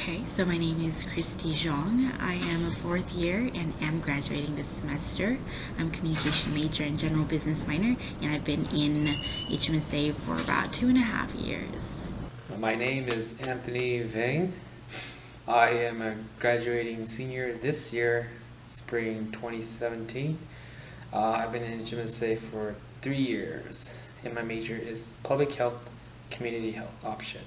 Okay, so my name is Christy Zhang. I am a fourth year and am graduating this semester. I'm communication major and general business minor, and I've been in HmSA for about 2.5 years. My name is Anthony Vang. I am a graduating senior this year, spring 2017. I've been in HmSA for 3 years, and my major is public health, community health option.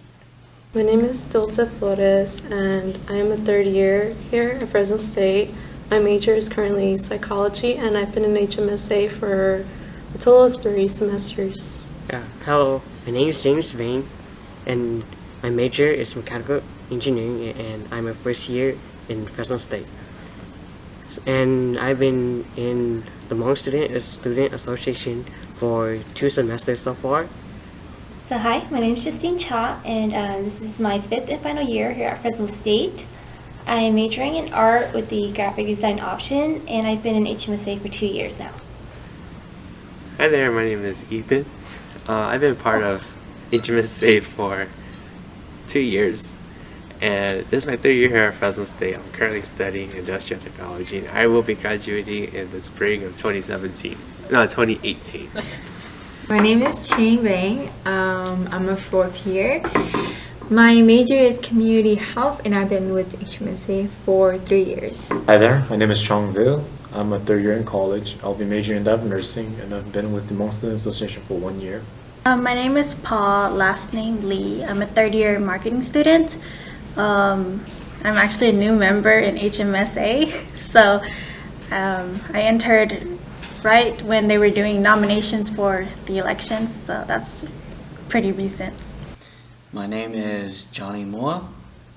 My name is Dulce Flores, and I am a third year here at Fresno State. My major is currently psychology, and I've been in HmSA for a total of 3 semesters. Hello, my name is James Vane, and my major is mechanical engineering, and I'm a first year in Fresno State. And I've been in the Hmong Student Association for 2 semesters so far. So hi, my name is Justine Cha, and this is my 5th and final year here at Fresno State. I am majoring in art with the graphic design option, and I've been in HmSA for 2 years now. Hi there, my name is Ethan. I've been part of HmSA for 2 years, and this is my 3rd year here at Fresno State. I'm currently studying industrial technology, and I will be graduating in the spring of 2018. My name is Ching Wang. I'm a 4th year. My major is community health, and I've been with HmSA for 3 years. Hi there, my name is Chong Vu. I'm a 3rd year in college. I'll be majoring in dive nursing, and I've been with the Hmong Student Association for 1 year. My name is Paul, last name Lee. I'm a 3rd year marketing student. I'm actually a new member in HmSA, so I entered right when they were doing nominations for the elections, so that's pretty recent. My name is Johnny Moa.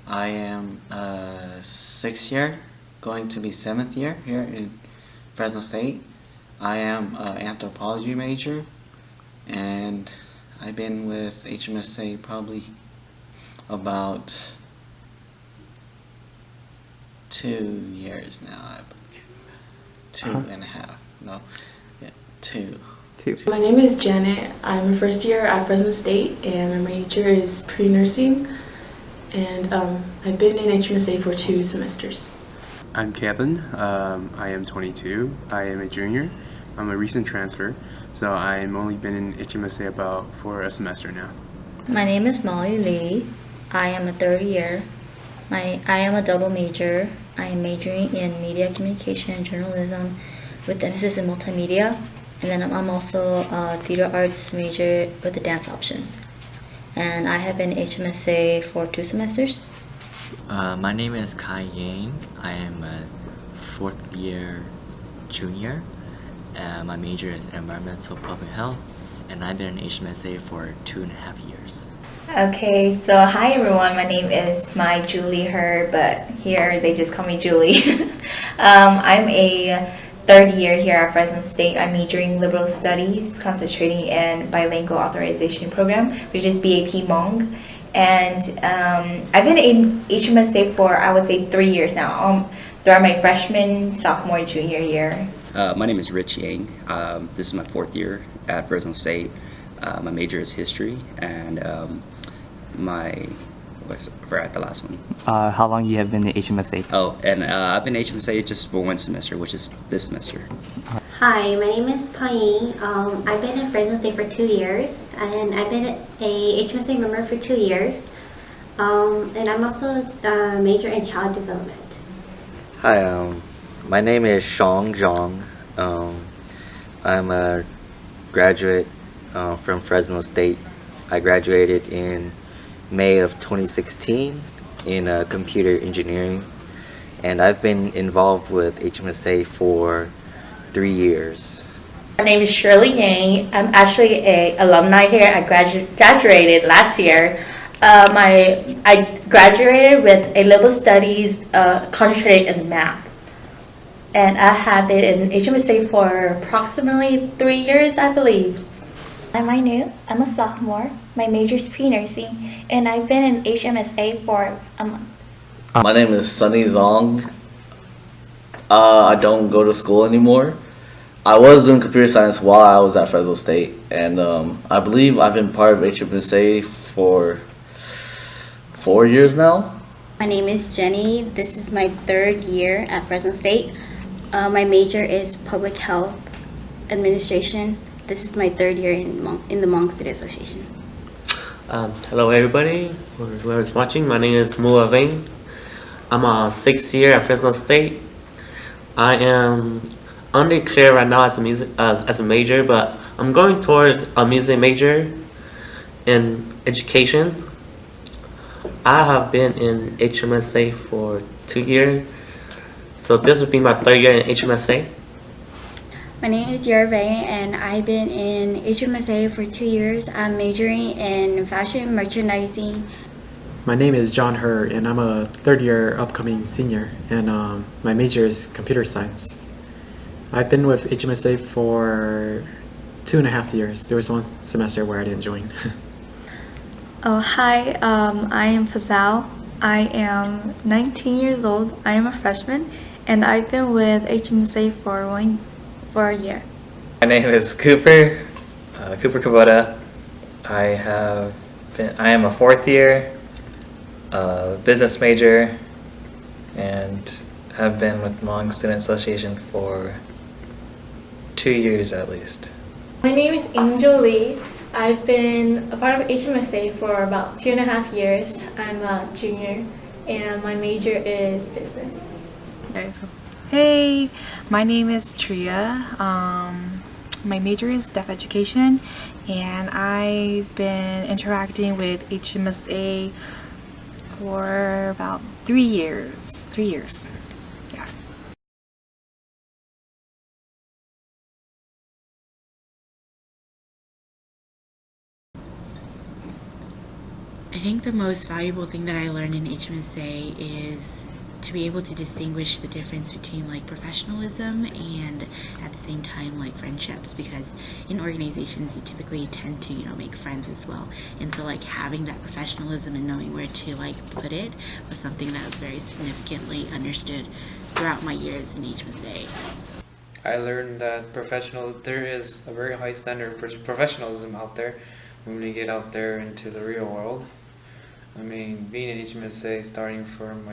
I am a 6th year, going to be 7th year here in Fresno State. I am an anthropology major, and I've been with HmSA probably about 2 years now, I believe. 2.5. No, yeah, 2. My name is Janet. I'm a first year at Fresno State, and my major is pre-nursing, and I've been in HmSA for 2 semesters. I'm Kevin. I am 22. I am a junior. I'm a recent transfer, so I've only been in HmSA for a semester now. My name is Molly Lee. I am a 3rd year. I am a double major. I am majoring in media communication and journalism with emphasis in multimedia, and then I'm also a theater arts major with a dance option. And I have been in HmSA for 2 semesters. My name is Kai Yang. I am a 4th year junior. My major is environmental public health, and I've been in HmSA for 2.5 years. Okay, so hi everyone, my name is Julie Her, but here they just call me Julie. I'm a 3rd year here at Fresno State. I'm majoring in liberal studies, concentrating in bilingual authorization program, which is BAP Hmong. And I've been in HmSA for, I would say, 3 years now, throughout my freshman, sophomore, junior year. My name is Rich Yang. This is my 4th year at Fresno State. My major is history, and I forgot the last one. How long you have been in HmSA? Oh, and I've been in HmSA just for 1 semester, which is this semester. Hi, my name is Paying. I've been at Fresno State for 2 years, and I've been a HmSA member for 2 years. And I'm also a major in child development. Hi, my name is Shang Zhang. I'm a graduate from Fresno State. I graduated in May of 2016 in computer engineering, and I've been involved with HmSA for 3 years. My name is Shirley Yang. I'm actually an alumni here. I graduated last year. I graduated with a liberal studies concentrated in math, and I have been in HmSA for approximately 3 years, I believe. I'm Ainu. I'm a sophomore. My major is pre-nursing, and I've been in HmSA for a month. My name is Sunny Zong. I don't go to school anymore. I was doing computer science while I was at Fresno State, and I believe I've been part of HmSA for 4 years now. My name is Jenny. This is my 3rd year at Fresno State. My major is Public Health Administration. This is my 3rd year in the Hmong Student Association. Hello everybody, whoever's watching. My name is Mua Veng. I'm a 6th year at Fresno State. I am undeclared right now as a major, but I'm going towards a music major in education. I have been in HmSA for 2 years, so this will be my 3rd year in HmSA. My name is Yervay and I've been in HmSA for 2 years. I'm majoring in fashion merchandising. My name is John Herr and I'm a 3rd year upcoming senior, and my major is computer science. I've been with HmSA for 2.5 years. There was one semester where I didn't join. Oh, hi, I am Fazal. I am 19 years old. I am a freshman, and I've been with HmSA for a year. My name is Cooper Kubota. I am a 4th year business major and have been with Hmong Student Association for 2 years at least. My name is Angel Lee. I've been a part of HmSA for about 2.5 years. I'm a junior and my major is business. Hey, my name is Tria. My major is deaf education and I've been interacting with HmSA for about 3 years. 3 years. Yeah. I think the most valuable thing that I learned in HmSA is to be able to distinguish the difference between like professionalism and at the same time like friendships, because in organizations you typically tend to make friends as well, and so like having that professionalism and knowing where to like put it was something that was very significantly understood throughout my years in HmSA. I learned that there is a very high standard of professionalism out there when you get out there into the real world. I mean, being in HmSA, starting from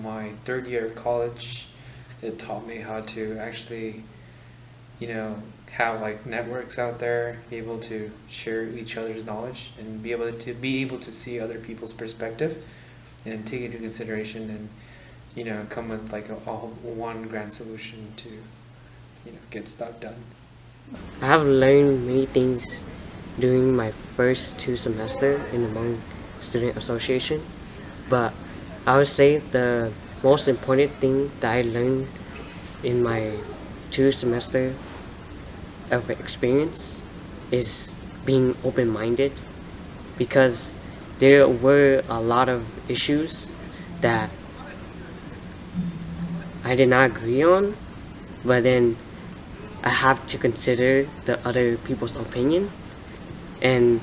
my 3rd year of college, it taught me how to actually, have like networks out there, be able to share each other's knowledge, and be able to see other people's perspective, and take into consideration, and come with like one grand solution to, get stuff done. I have learned many things during my first 2 semesters in the Hmong Student Association, but I would say the most important thing that I learned in my 2 semesters of experience is being open-minded, because there were a lot of issues that I did not agree on, but then I have to consider the other people's opinion, and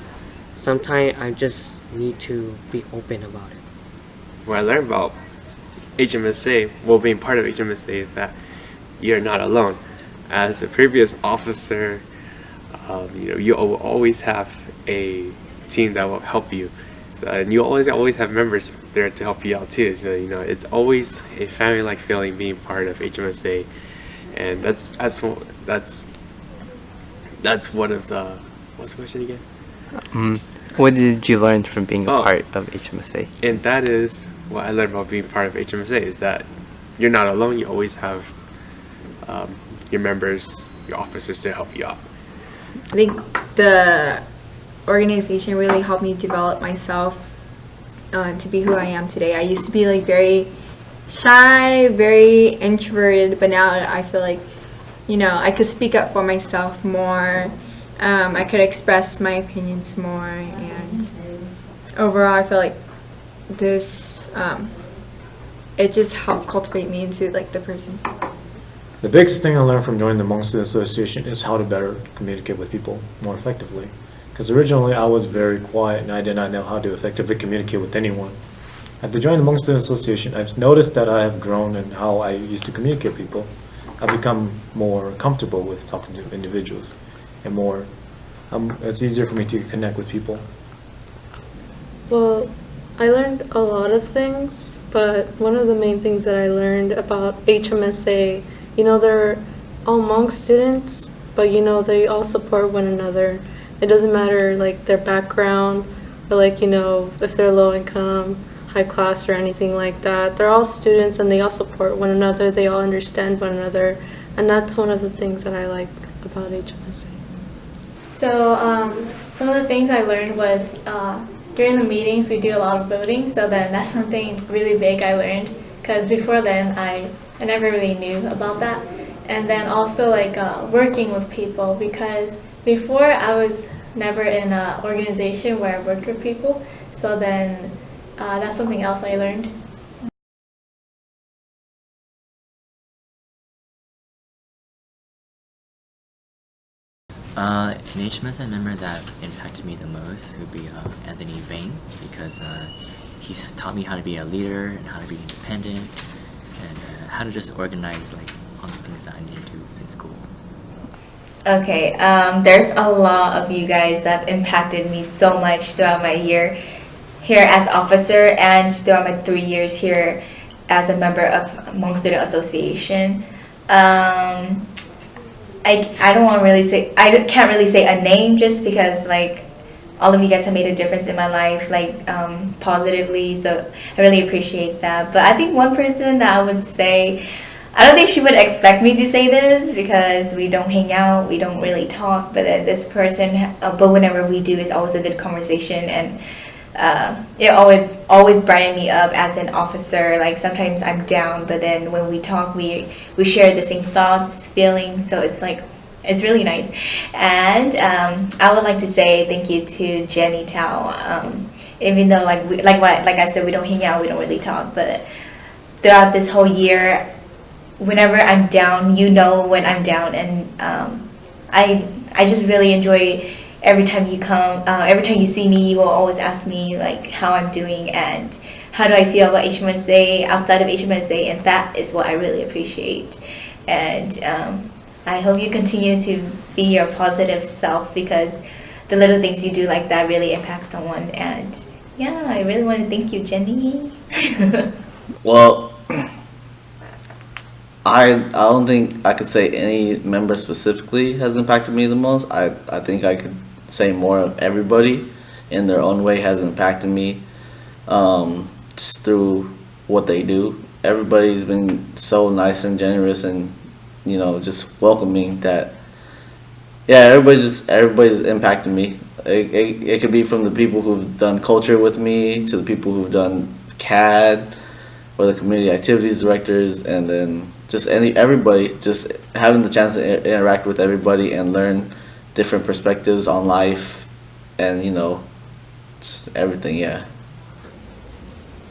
sometimes I just need to be open about it. What I learned about HmSA, being part of HmSA, is that you're not alone. As a previous officer, you will always have a team that will help you. So, and you always have members there to help you out too. So it's always a family-like feeling being part of HmSA, and that's one of the. What's the question again? What did you learn from being a part of HmSA? And that is what I learned about being part of HmSA, is that you're not alone. You always have your members, your officers to help you out. I think the organization really helped me develop myself to be who I am today. I used to be like very shy, very introverted, but now I feel like, I could speak up for myself more. I could express my opinions more, and overall I feel like this, it just helped cultivate me into like the person. The biggest thing I learned from joining the Hmong Student Association is how to better communicate with people more effectively. Because originally I was very quiet and I did not know how to effectively communicate with anyone. After joining the Hmong Student Association, I've noticed that I have grown in how I used to communicate with people. I've become more comfortable with talking to individuals, and it's easier for me to connect with people. Well, I learned a lot of things, but one of the main things that I learned about HmSA, they're all Hmong students, but they all support one another. It doesn't matter like their background or like, if they're low income, high class or anything like that. They're all students and they all support one another. They all understand one another. And that's one of the things that I like about HmSA. So some of the things I learned was during the meetings we do a lot of voting, so then that's something really big I learned, because before then I never really knew about that. And then also like working with people, because before I was never in an organization where I worked with people, so then that's something else I learned. An HmSA member that impacted me the most would be Anthony Vang, because he's taught me how to be a leader and how to be independent and how to just organize like all the things that I need to do in school. Okay, there's a lot of you guys that have impacted me so much throughout my year here as officer and throughout my 3 years here as a member of Hmong Student Association. I don't want to really say, I can't really say a name just because like all of you guys have made a difference in my life, like positively, so I really appreciate that. But I think one person that I would say, I don't think she would expect me to say this because we don't hang out, we don't really talk, but then this person, but whenever we do, it's always a good conversation, and it always brighten me up as an officer. Like sometimes I'm down, but then when we talk, we share the same thoughts, feelings, so it's like, it's really nice. And I would like to say thank you to Jenny Tao. Even though like I said, we don't hang out, we don't really talk, but throughout this whole year, whenever I'm down, when I'm down, and I just really enjoy every time you come, every time you see me, you will always ask me like how I'm doing and how do I feel about HmSA outside of HmSA, and that is what I really appreciate. And I hope you continue to be your positive self, because the little things you do like that really impact someone. And yeah, I really want to thank you, Jenny. Well, I don't think I could say any member specifically has impacted me the most. I think I could say more of everybody in their own way has impacted me just through what they do. Everybody's been so nice and generous and just welcoming that, yeah, everybody's impacted me. It could be from the people who've done culture with me to the people who've done CAD or the community activities directors, and then just everybody, just having the chance to interact with everybody and learn different perspectives on life and just everything. Yeah.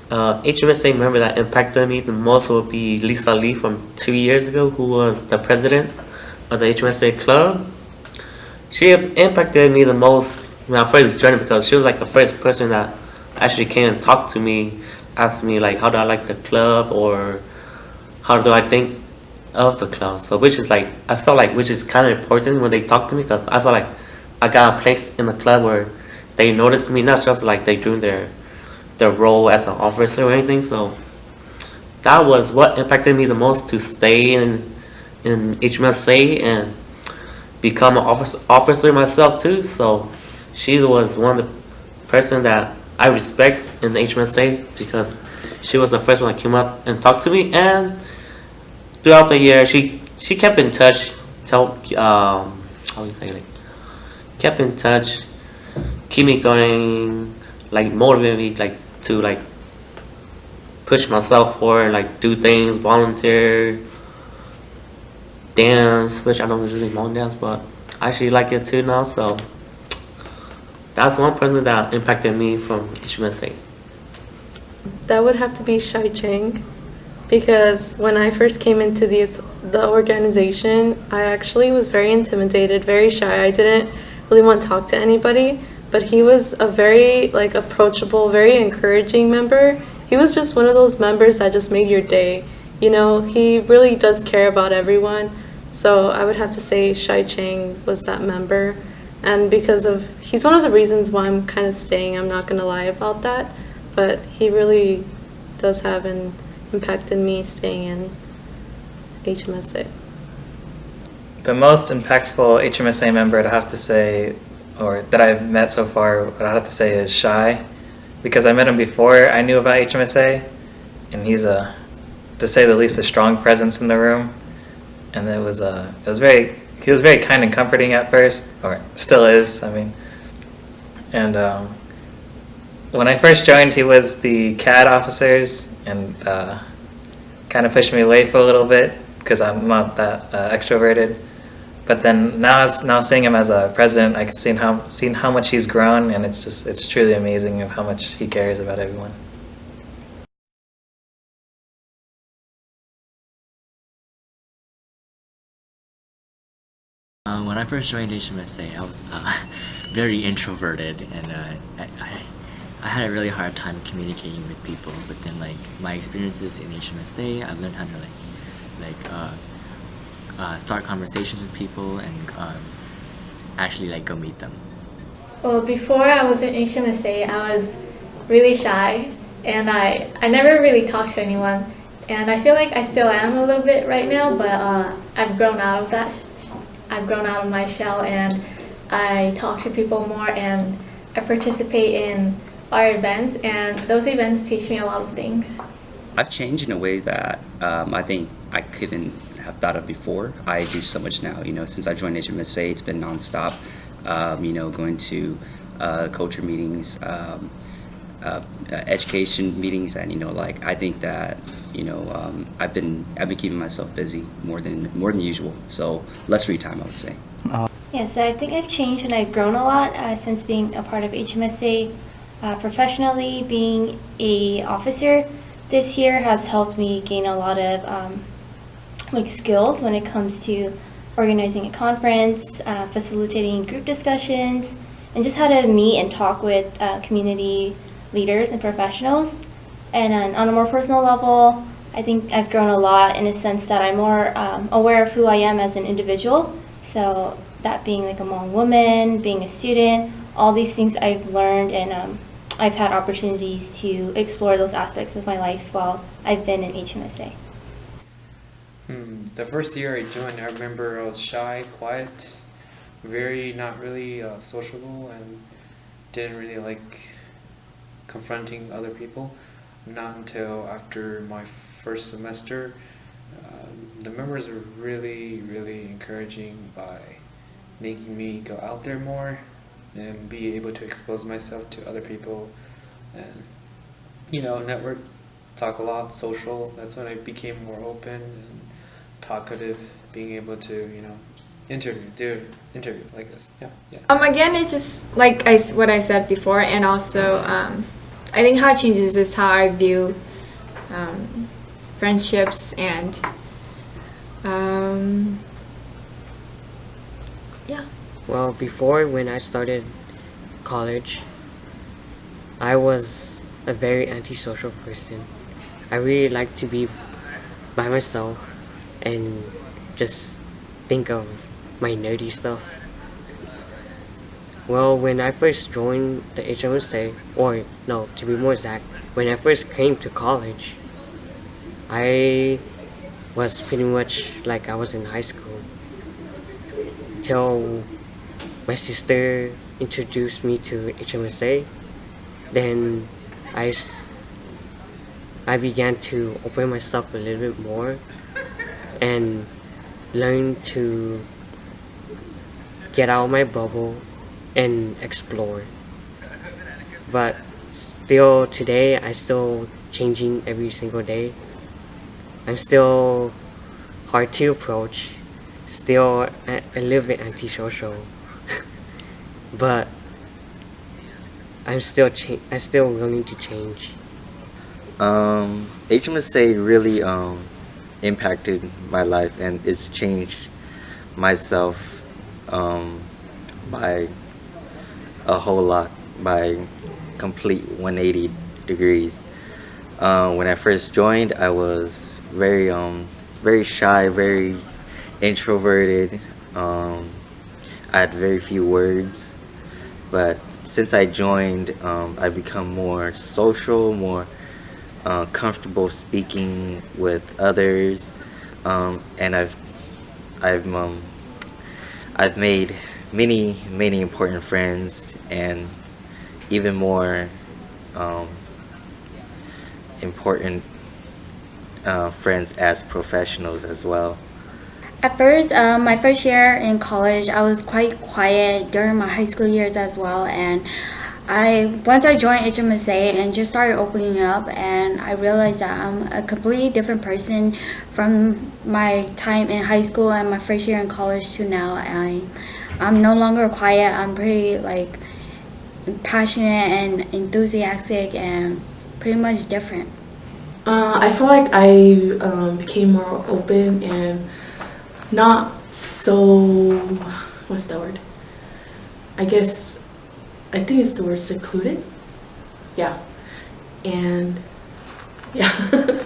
HmSA member that impacted me the most would be Lisa Lee from 2 years ago, who was the president of the HmSA club. She impacted me the most when I first joined, because she was like the first person that actually came and talked to me, asked me like how do I like the club or how do I think of the club. So which is like, I felt like which is kind of important when they talk to me, because I felt like I got a place in the club where they noticed me, not just like they doing their role as an officer or anything. So that was what impacted me the most, to stay in HmSA and become an officer myself too. So she was one of the person that I respect in the HmSA, because she was the first one that came up and talked to me, and throughout the year she kept in touch, kept in touch, keep me going, like motivate me like to like push myself forward, like do things, volunteer, dance, which I don't usually Hmong dance, but I actually like it too now. So that's one person that impacted me from HmSA. That would have to be Shai Chang, because when I first came into the organization, I actually was very intimidated, very shy. I didn't really want to talk to anybody, but he was a very approachable, very encouraging member. He was just one of those members that just made your day. He really does care about everyone. So I would have to say Shai Chang was that member. And he's one of the reasons why I'm kind of staying, I'm not going to lie about that. but he really does have an impact in me staying in HmSA. The most impactful HmSA member, I'd have to say, or that I've met so far, what I'd have to say is Shy, because I met him before I knew about HmSA, and he's to say the least, a strong presence in the room, and he was very kind and comforting at first, or still is, I mean, and when I first joined, he was the CAD officers, and kind of pushed me away for a little bit because I'm not that extroverted. But then now seeing him as a president, I can see how much he's grown, and it's truly amazing of how much he cares about everyone. When I first joined HmSA, I was very introverted, and I had a really hard time communicating with people. But then, like, my experiences in HmSA, I learned how to start conversations with people and actually go meet them. Well, before I was in HmSA, I was really shy, and I never really talked to anyone. And I feel like I still am a little bit right now, but I've grown out of that. I've grown out of my shell, and I talk to people more, and I participate in our events, and those events teach me a lot of things. I've changed in a way that I think I couldn't have thought of before. I do so much now, since I joined HmSA, it's been nonstop, going to culture meetings, education meetings, and I think that I've been keeping myself busy more than usual, so less free time, I would say. Yeah, so I think I've changed and I've grown a lot since being a part of HmSA. Professionally, being a officer this year has helped me gain a lot of skills when it comes to organizing a conference, facilitating group discussions, and just how to meet and talk with community leaders and professionals. And on a more personal level, I think I've grown a lot in a sense that I'm more aware of who I am as an individual. So that being a Hmong woman, being a student, all these things I've learned, and I've had opportunities to explore those aspects of my life while I've been in HmSA. The first year I joined, I remember I was shy, quiet, not really sociable, and didn't really like confronting other people. Not until after my first semester, the members were really encouraging by making me go out there more and be able to expose myself to other people and network, talk a lot, social. That's when I became more open and talkative, being able to do interview like this. Yeah. Again, it's just like what I said before, and also I think how it changes is how I view friendships and yeah. Well, before, when I started college, I was a very antisocial person. I really like to be by myself and just think of my nerdy stuff. Well, when I first joined the HmSA, or no, to be more exact, when I first came to college, I was pretty much like I was in high school till my sister introduced me to HmSA. Then I began to open myself a little bit more and learn to get out of my bubble and explore. But still today, I'm still changing every single day. I'm still hard to approach, still a little bit antisocial, but I'm still willing to change. HmSA really impacted my life, and it's changed myself by a whole lot, by complete 180 degrees. When I first joined, I was very shy, very introverted. I had very few words, but since I joined, I've become more social, more comfortable speaking with others, and I've made many important friends, and even more important friends as professionals as well. At first, my first year in college, I was quite quiet during my high school years as well, and once I joined HmSA and just started opening up, and I realized that I'm a completely different person from my time in high school and my first year in college to now. I'm no longer quiet. I'm pretty like passionate and enthusiastic and pretty much different. I feel like I became more open and not so, what's the word? I think it's the word secluded. Yeah. And yeah. The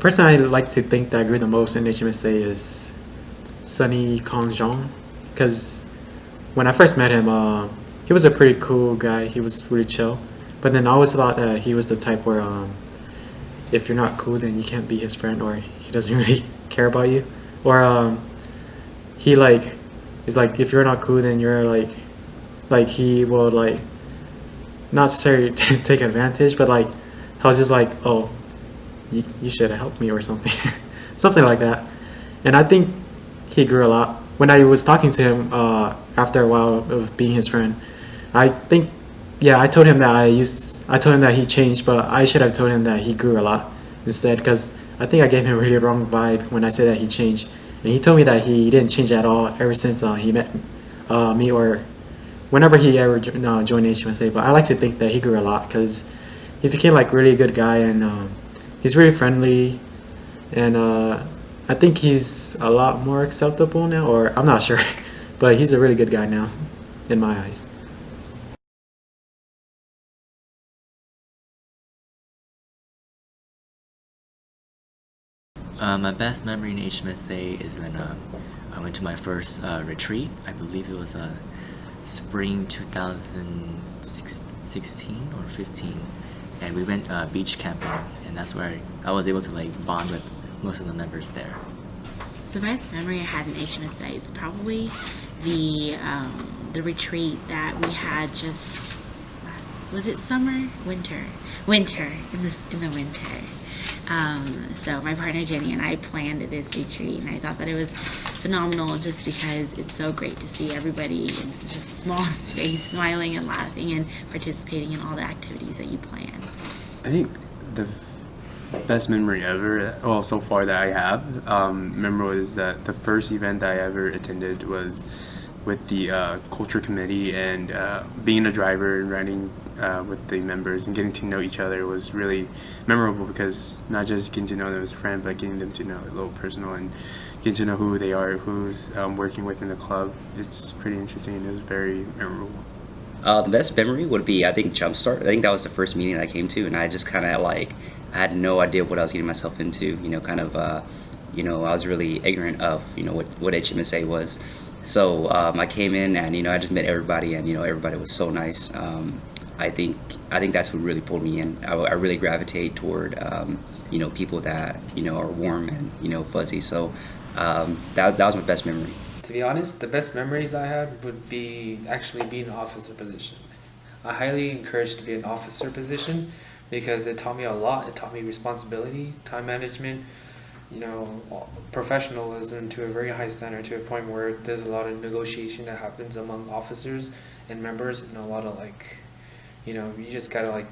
person I like to think that I grew the most in HmSA is Sunny Kong Jong, because when I first met him, he was a pretty cool guy. He was really chill. But then I always thought that he was the type where if you're not cool, then you can't be his friend, or he doesn't really care about you. Or he like is like, if you're not cool, then you're like he will like not necessarily take advantage, but like I was just like, oh, you should have helped me or something, something like that. And I think he grew a lot. When I was talking to him after a while of being his friend, I think, yeah, I told him that he changed, but I should have told him that he grew a lot instead, because I think I gave him a really wrong vibe when I said that he changed. And he told me that he didn't change at all ever since he met me, or whenever he ever joined HmSA. But I like to think that he grew a lot, because he became like really good guy, and he's really friendly, and I think he's a lot more acceptable now, or I'm not sure, but he's a really good guy now in my eyes. My best memory in HmSA is when I went to my first retreat. I believe it was spring 2016 or 15, and we went beach camping, and that's where I was able to like bond with most of the members there. The best memory I had in HmSA is probably the retreat that we had just was it summer, winter in the winter. So my partner Jenny and I planned this retreat, and I thought that it was phenomenal just because it's so great to see everybody in such a small space smiling and laughing and participating in all the activities that you plan. I think the best memory ever, well, so far that I have, remember was that the first event that I ever attended was with the culture committee, and being a driver and riding with the members and getting to know each other was really memorable, because not just getting to know them as a friend, but getting them to know a little personal and getting to know who they are, who's working within the club. It's pretty interesting, and it was very memorable. The best memory would be, I think, Jumpstart. I think that was the first meeting that I came to, and I just kind of like, I had no idea what I was getting myself into, I was really ignorant of, what HmSA was. So I came in, and, I just met everybody, and, everybody was so nice. I think that's what really pulled me in. I really gravitate toward, people that, are warm and, fuzzy. So that was my best memory. To be honest, the best memories I had would be actually being an officer position. I highly encourage to be an officer position because it taught me a lot. It taught me responsibility, time management, professionalism to a very high standard, to a point where there's a lot of negotiation that happens among officers and members, and a lot of you just gotta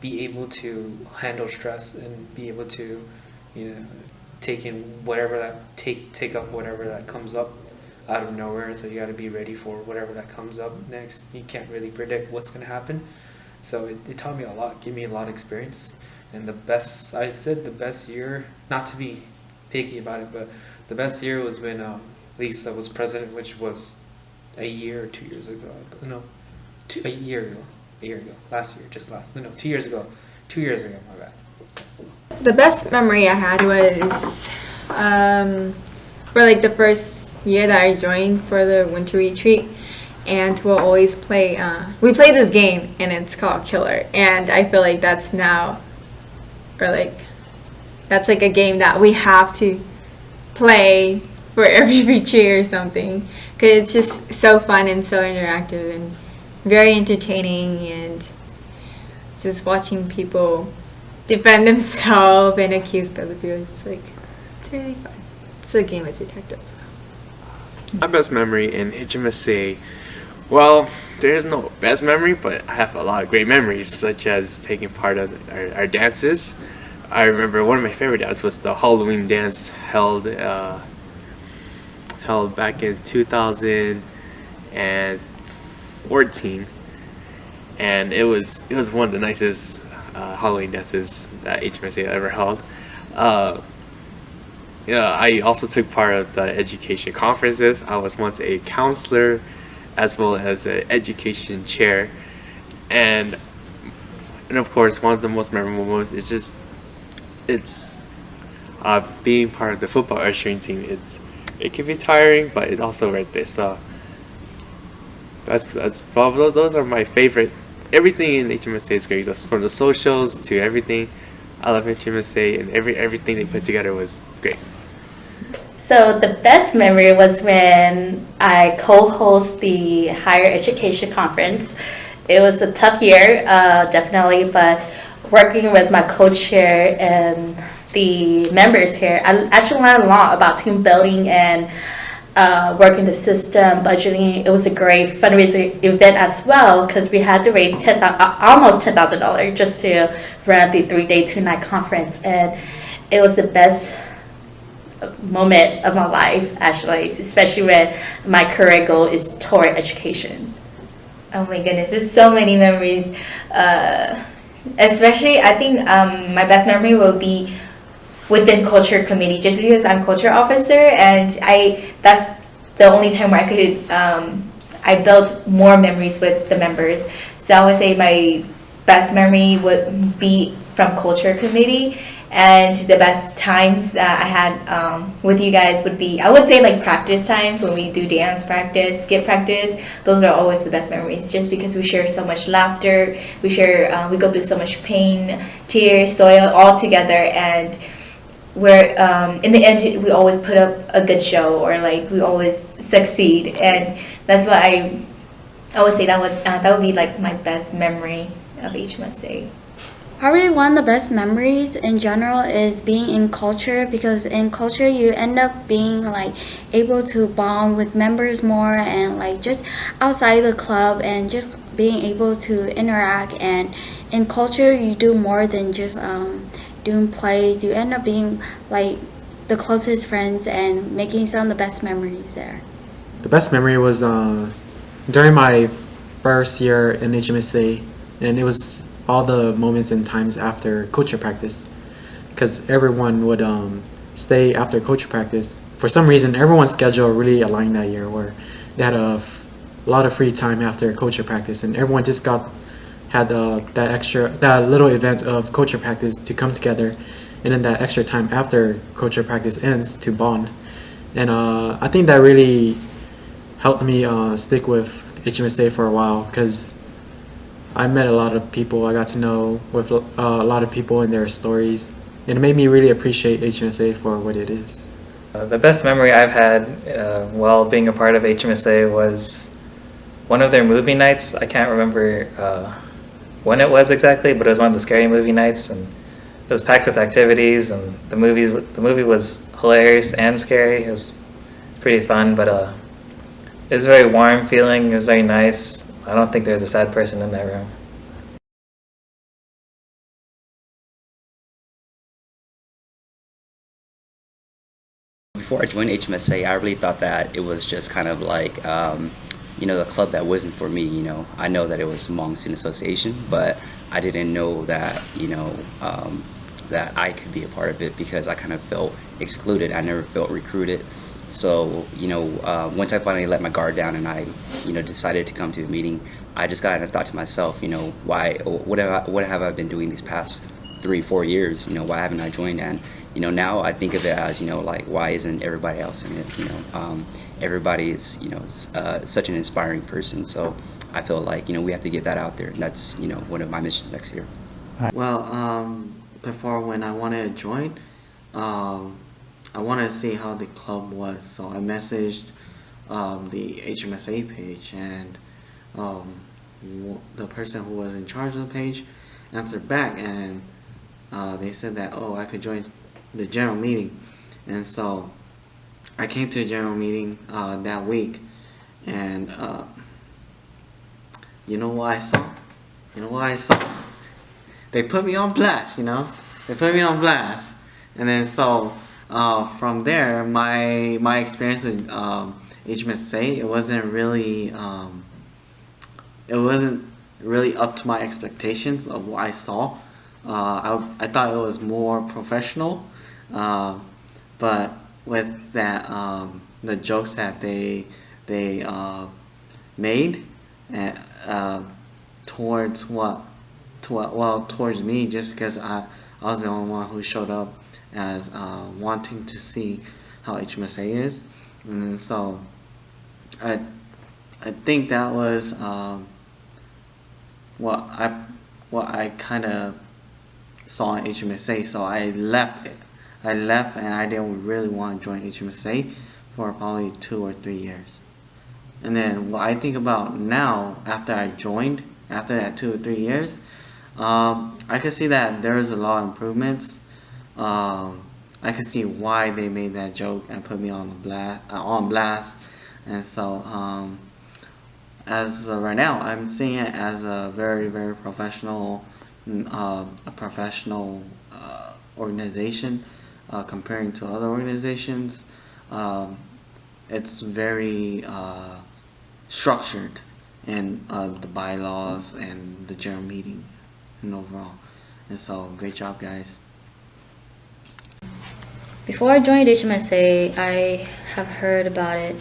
be able to handle stress and be able to, take in whatever that take up whatever that comes up out of nowhere. So you got to be ready for whatever that comes up next. You can't really predict what's going to happen. So it taught me a lot, gave me a lot of experience. And I'd said the best year, not to be picky about it, but the best year was when Lisa was president, which was a year or 2 years ago. No, a year ago, last year, 2 years ago, my bad. The best memory I had was for like the first year that I joined for the winter retreat, and we'll always play. We play this game, and it's called Killer, and I feel like that's now, or like, that's like a game that we have to play for every retreat or something, because it's just so fun and so interactive and very entertaining, and just watching people defend themselves and accuse other people. It's really fun. It's a game of detectives. My best memory in HmSA, well, there's no best memory, but I have a lot of great memories, such as taking part of our dances. I remember one of my favorite dances was the Halloween dance held back in 2014, and it was one of the nicest Halloween dances that HmSA ever held. I also took part of the education conferences. I was once a counselor as well as an education chair, and of course one of the most memorable moments is being part of the football ushering team. It can be tiring, but it's also worth it. So those are my favorite. Everything in HmSA is great. That's from the socials to everything. I love HmSA, and everything they put together was great. So the best memory was when I co-host the higher education conference. It was a tough year, definitely, but working with my co-chair and the members here, I actually learned a lot about team building and working the system, budgeting. It was a great fundraising event as well, because we had to raise almost $10,000 just to run the 3-day 2-night conference, and it was the best moment of my life, actually, especially when my career goal is toward education. Oh my goodness, there's so many memories. Especially, I think my best memory will be within culture committee, just because I'm culture officer, and that's the only time where I built more memories with the members. So I would say my best memory would be from culture committee, and the best times that I had with you guys would be, I would say, like practice times when we do dance practice, skit practice. Those are always the best memories, just because we share so much laughter, we go through so much pain, tears, soil, all together, and we're in the end we always put up a good show, or like we always succeed, and that's what I would say that would be like my best memory of HmSA. Probably one of the best memories in general is being in culture, because in culture you end up being like able to bond with members more, and like just outside the club and just being able to interact. And in culture you do more than just doing plays. You end up being like the closest friends and making some of the best memories there. The best memory was during my first year in HmSA, and it was all the moments and times after culture practice, because everyone would stay after culture practice. For some reason, everyone's schedule really aligned that year, where they had a lot of free time after culture practice, and everyone just had that little event of culture practice to come together, and then that extra time after culture practice ends to bond. And I think that really helped me stick with HmSA for a while, because I met a lot of people. I got to know with a lot of people and their stories, and it made me really appreciate HmSA for what it is. The best memory I've had while being a part of HmSA was one of their movie nights. I can't remember when it was exactly, but it was one of the scary movie nights, and it was packed with activities, and the movie was hilarious and scary. It was pretty fun, but it was a very warm feeling. It was very nice. I don't think there's a sad person in that room. Before I joined HmSA, I really thought that it was just kind of like, the club that wasn't for me. I know that it was Hmong Student Association, but I didn't know that, that I could be a part of it, because I kind of felt excluded. I never felt recruited. So, once I finally let my guard down and I, decided to come to a meeting, I just got and thought to myself, what have I been doing these past 3-4 years, you know, why haven't I joined? And you know, now I think of it as, you know, like, why isn't everybody else in it? You know, everybody is, you know, such an inspiring person. So I feel like, you know, we have to get that out there, and that's, you know, one of my missions next year. Well, before when I wanted to join, I wanted to see how the club was, so I messaged the HmSA page, and the person who was in charge of the page answered back, and they said that, oh, I could join the general meeting. And so I came to the general meeting that week, and you know what I saw? You know what I saw? They put me on blast, you know? They put me on blast. And then so from there, my experience with HmSA, it wasn't really up to my expectations of what I saw. I thought it was more professional, but with that the jokes that they made towards me, just because I was the only one who showed up as wanting to see how HmSA is, and so I think that was what I kind of saw in HmSA. So I left it. I left, and I didn't really want to join HmSA for probably 2 or 3 years. And then what I think about now, after I joined, after that 2 or 3 years, I can see that there is a lot of improvements. I can see why they made that joke and put me on blast. And so as right now, I'm seeing it as a very, very professional, organization. Comparing to other organizations, it's very structured in the bylaws and the general meeting and overall. And so, great job, guys. Before I joined HmSA, I have heard about it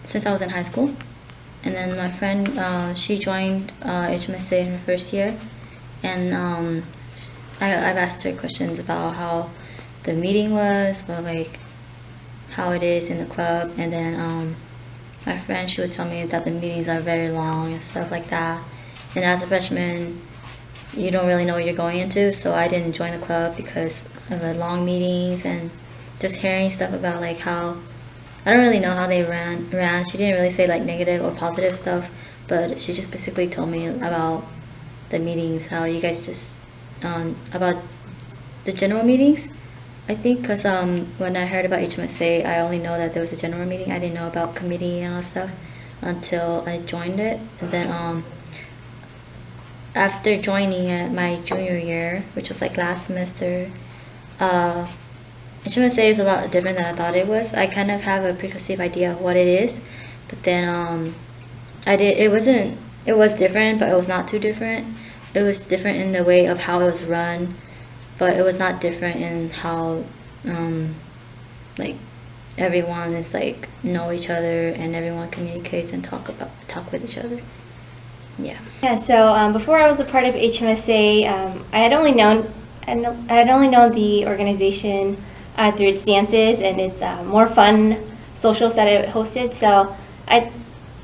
since I was in high school. And then my friend, she joined HmSA in her first year, and I've asked her questions about how the meeting was, about like how it is in the club, and then my friend, she would tell me that the meetings are very long and stuff like that. And as a freshman, you don't really know what you're going into, so I didn't join the club because of the long meetings and just hearing stuff about like how, I don't really know how they ran. She didn't really say like negative or positive stuff, but she just basically told me about the meetings, how you guys just about the general meetings, I think, because when I heard about HmSA, I only know that there was a general meeting. I didn't know about committee and all that stuff until I joined it. And then after joining it my junior year, which was like last semester, HmSA is a lot different than I thought it was. I kind of have a preconceived idea of what it is, but then it was different, but it was not too different. It was different in the way of how it was run, but it was not different in how like everyone is like know each other and everyone communicates and talk with each other. Yeah. Yeah. So before I was a part of HmSA, I had only known the organization through its dances and its more fun socials that it hosted. So I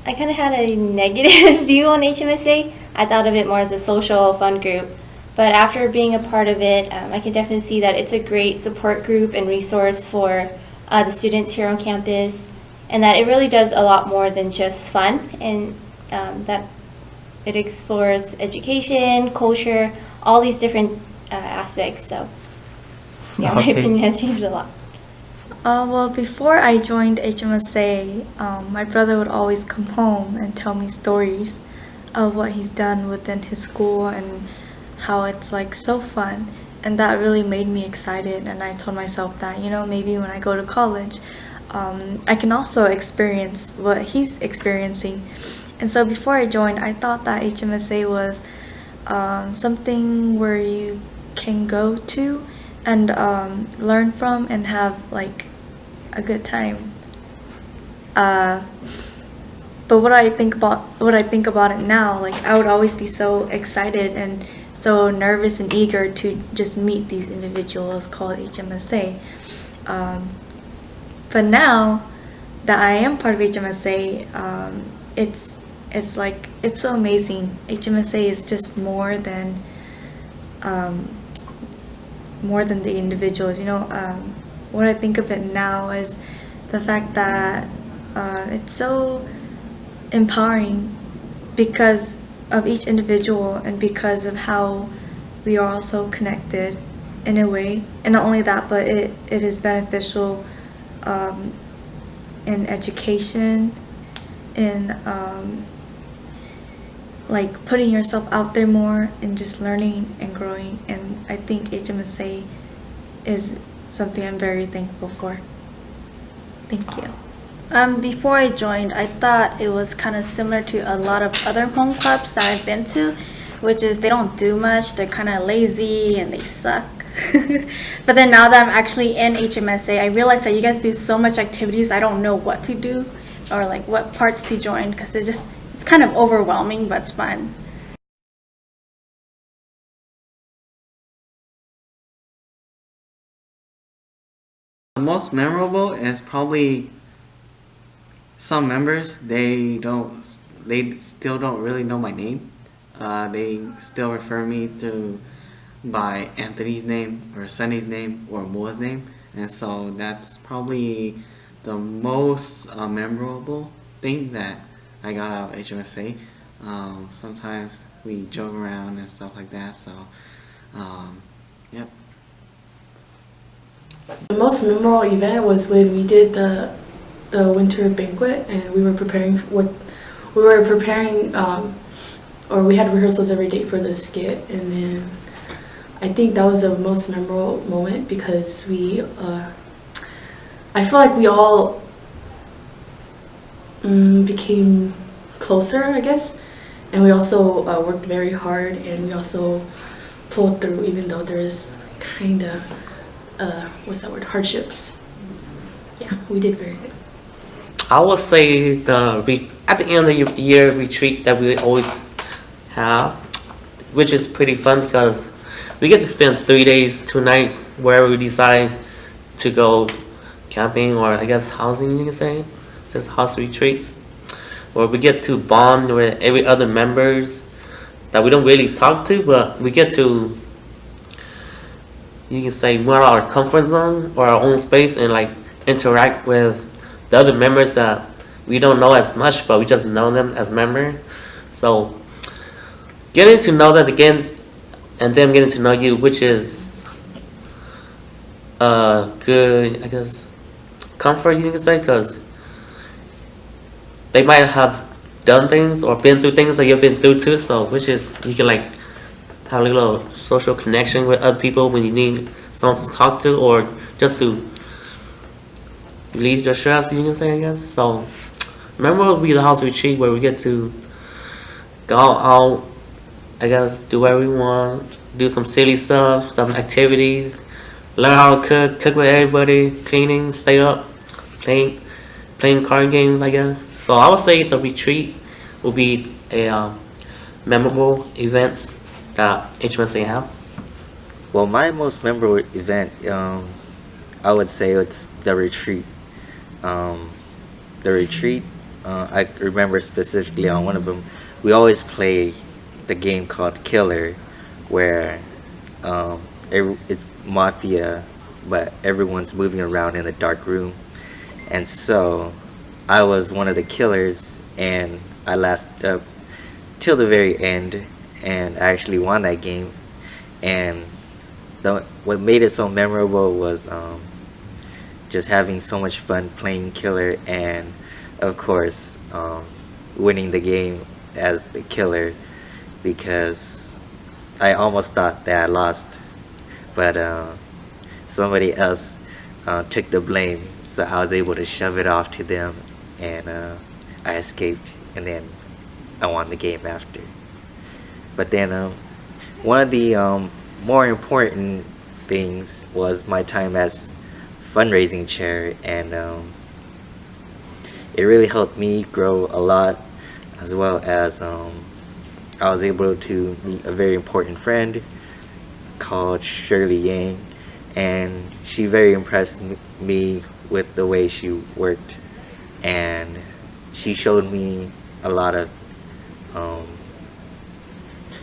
kind of had a negative view on HmSA. I thought of it more as a social, fun group. But after being a part of it, I can definitely see that it's a great support group and resource for the students here on campus, and that it really does a lot more than just fun, and that it explores education, culture, all these different aspects. So yeah, my opinion has changed a lot. Well, before I joined HmSA, my brother would always come home and tell me stories of what he's done within his school and how it's like so fun, and that really made me excited. And I told myself that, you know, maybe when I go to college, I can also experience what he's experiencing. And so before I joined, I thought that HmSA was something where you can go to and learn from and have like a good time. but what I think about it now, like I would always be so excited and so nervous and eager to just meet these individuals called HmSA. But now that I am part of HmSA, it's like, it's so amazing. HmSA is just more than the individuals. You know, what I think of it now is the fact that it's so empowering because of each individual and because of how we are all so connected in a way. And not only that, but it is beneficial in education, in like putting yourself out there more and just learning and growing. And I think HmSA is something I'm very thankful for. Thank you. Before I joined, I thought it was kind of similar to a lot of other Hmong clubs that I've been to, which is they don't do much, they're kind of lazy and they suck. But then now that I'm actually in HmSA, I realize that you guys do so much activities, I don't know what to do or like what parts to join because it's kind of overwhelming, but it's fun. The most memorable is probably some members. They still don't really know my name. They still refer me by Anthony's name or Sunny's name or Moa's name, and so that's probably the most memorable thing that I got out of HmSA. Sometimes we joke around and stuff like that. So, yep. The most memorable event was when we did the winter banquet, and we were preparing or we had rehearsals every day for the skit, and then I think that was the most memorable moment because I feel like we all became closer, I guess, and we also worked very hard, and we also pulled through even though there's kind of hardships. Yeah, we did very good. I would say at the end of the year retreat that we always have, which is pretty fun because we get to spend 3 days, 2 nights wherever we decide to go camping, or I guess housing, you can say. It's just house retreat, where we get to bond with every other members that we don't really talk to, but we get to, you can say, more out of our comfort zone or our own space and like interact with the other members that we don't know as much, but we just know them as members. So getting to know them again and them getting to know you, which is good, I guess, comfort, you can say, because they might have done things or been through things that you've been through too. So which is, you can like have a little social connection with other people when you need someone to talk to, or just to release your stress, you can say, I guess. So remember, it'll be the house retreat where we get to go out, I guess, do whatever we want, do some silly stuff, some activities, learn how to cook with everybody, cleaning, stay up, playing card games, I guess. So I would say the retreat will be a memorable event that HmSA have. Well, my most memorable event, I would say it's the retreat. I remember specifically on one of them, we always play the game called Killer, where it's mafia, but everyone's moving around in the dark room. And so I was one of the killers, and I lasted up till the very end, and I actually won that game. And what made it so memorable was just having so much fun playing killer, and of course winning the game as the killer, because I almost thought that I lost, but somebody else took the blame, so I was able to shove it off to them, and I escaped, and then I won the game after. But then one of the more important things was my time as fundraising chair, and it really helped me grow a lot, as well as I was able to meet a very important friend called Shirley Yang, and she very impressed me with the way she worked, and she showed me a lot of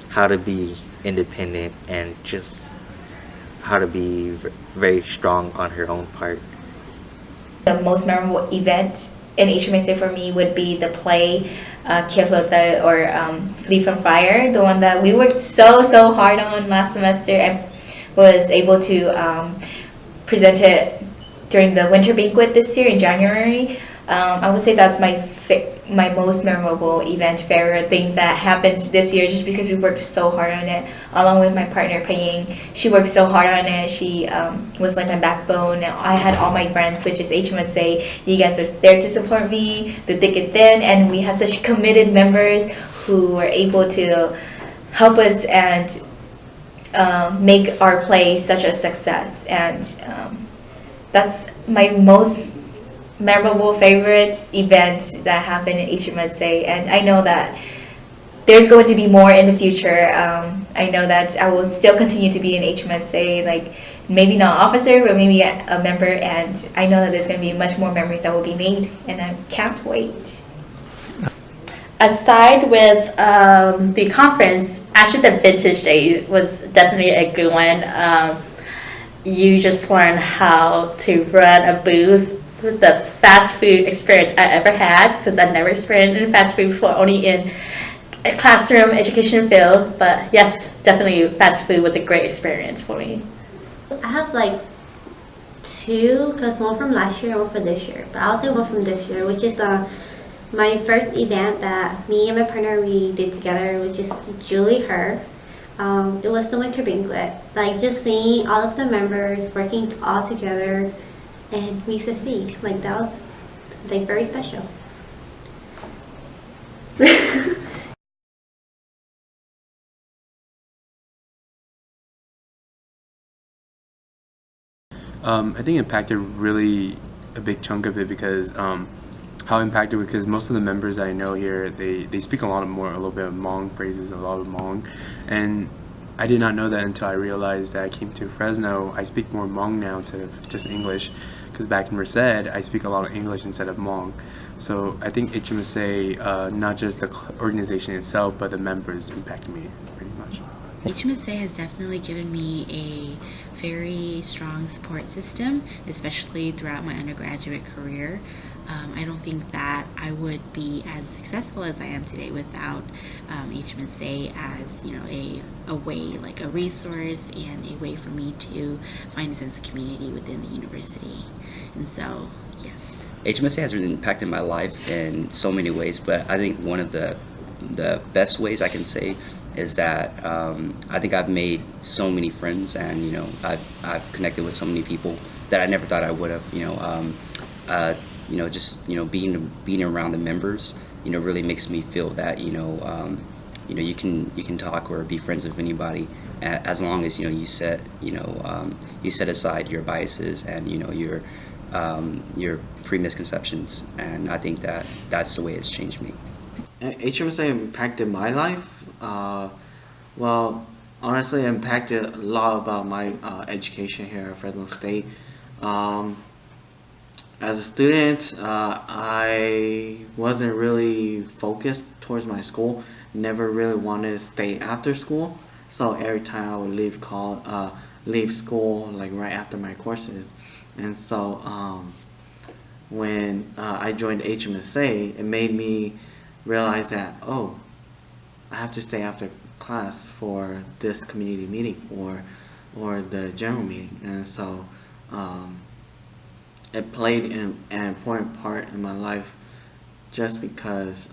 how to be independent and just how to be very strong on her own part. The most memorable event in HmSA for me would be the play Kielota, or Flee from Fire, the one that we worked so hard on last semester and was able to present it during the winter banquet this year in January. I would say that's my most memorable event, favorite thing that happened this year, just because we worked so hard on it, along with my partner Paying. She worked so hard on it. She was like my backbone. I had all my friends, which is HmSA. You guys were there to support me, the thick and thin, and we had such committed members who were able to help us and make our play such a success. And that's my most memorable favorite event that happened in HmSA, and I know that there's going to be more in the future. I know that I will still continue to be in HmSA, like maybe not officer, but maybe a member, and I know that there's going to be much more memories that will be made, and I can't wait. Aside with the conference, actually the Vintage Day was definitely a good one. You just learn how to run a booth. The fast food experience I ever had, because I've never experienced in fast food before, only in a classroom education field. But yes, definitely fast food was a great experience for me. I have like two, because one from last year and one for this year. But I'll say one from this year, which is my first event that me and my partner we did together, which is Julie Her. It was the winter banquet. Like just seeing all of the members working all together and we succeed. Like that was like very special. I think impacted really a big chunk of it because how impacted, because most of the members I know here, they speak a little bit of Hmong phrases, a lot of Hmong, and I did not know that until I realized that I came to Fresno. I speak more Hmong now instead of just English, because back in Merced, I speak a lot of English instead of Hmong. So I think HmSA, not just the organization itself, but the members impacted me pretty much. HmSA has definitely given me a very strong support system, especially throughout my undergraduate career. I don't think that I would be as successful as I am today without HmSA as, you know, a way, like a resource and a way for me to find a sense of community within the university. And so, yes. HmSA has really impacted my life in so many ways, but I think one of the best ways I can say is that I think I've made so many friends, and you know I've connected with so many people that I never thought I would have. Just being around the members, really makes me feel that you can talk or be friends with anybody as long as you set aside your biases and your pre-misconceptions, and I think that's the way it's changed me. HmSA impacted my life. Well, honestly, it impacted a lot about my education here at Fresno State. As a student, I wasn't really focused towards my school. Never really wanted to stay after school. So every time I would leave school like right after my courses. And so when I joined HmSA, it made me realize that, oh, I have to stay after class for this community meeting or the general meeting. And so it played an important part in my life, just because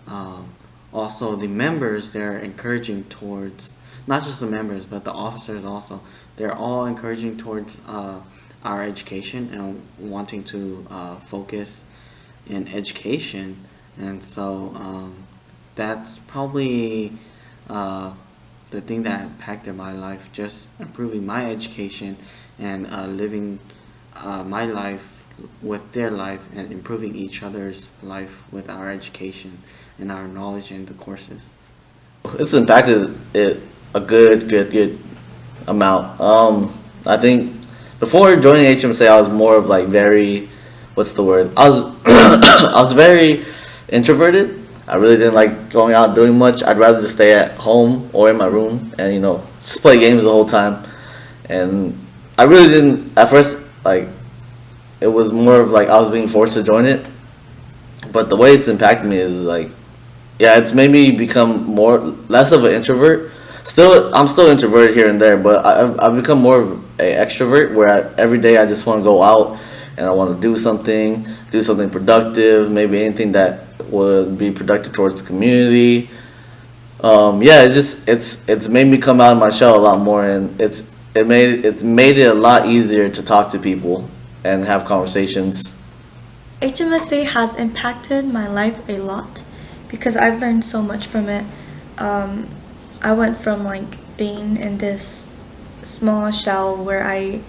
also the members, they're encouraging towards, not just the members but the officers also, they're all encouraging towards our education and wanting to focus in education. And so that's probably the thing that impacted my life, just improving my education and living my life with their life and improving each other's life with our education and our knowledge in the courses. It's impacted it a good amount. I think before joining HmSA, I was more of like very, what's the word? I was I was very introverted. I really didn't like going out doing much. I'd rather just stay at home or in my room and just play games the whole time. And I really didn't at first like. It was more of like I was being forced to join it. But the way it's impacted me is like, yeah, it's made me become less of an introvert. I'm still introverted here and there, but I've become more of an extrovert where every day I just want to go out and I want to do something productive, maybe anything that would be productive towards the community. Yeah, it's made me come out of my shell a lot more, and it's made it a lot easier to talk to people and have conversations. HmSA has impacted my life a lot because I've learned so much from it. I went from like being in this small shell where I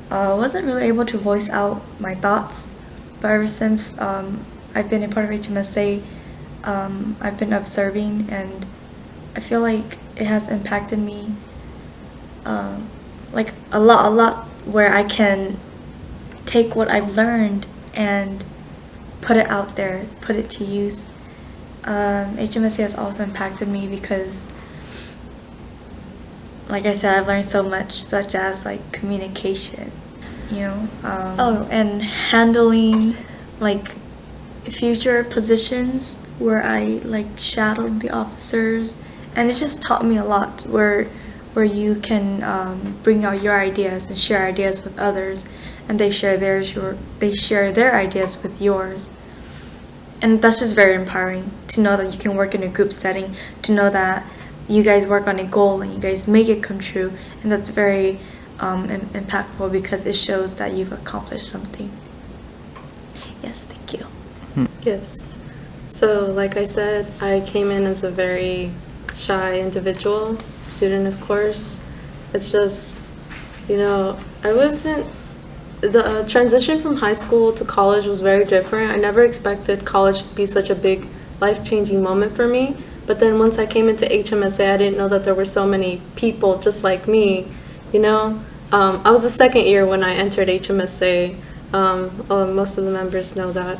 wasn't really able to voice out my thoughts, but ever since I've been a part of HmSA, I've been observing, and I feel like it has impacted me like a lot where I can take what I've learned and put it out there, put it to use. HmSA has also impacted me because, like I said, I've learned so much, such as like communication, and handling like future positions where I like shadowed the officers, and it just taught me a lot where you can bring out your ideas and share ideas with others, and they share their ideas with yours. And that's just very empowering to know that you can work in a group setting, to know that you guys work on a goal and you guys make it come true. And that's very impactful because it shows that you've accomplished something. Yes, thank you. Yes. So like I said, I came in as a very shy individual, student of course. It's just, the transition from high school to college was very different. I never expected college to be such a big life-changing moment for me. But then once I came into HmSA, I didn't know that there were so many people just like me, I was the second year when I entered HmSA. Most of the members know that.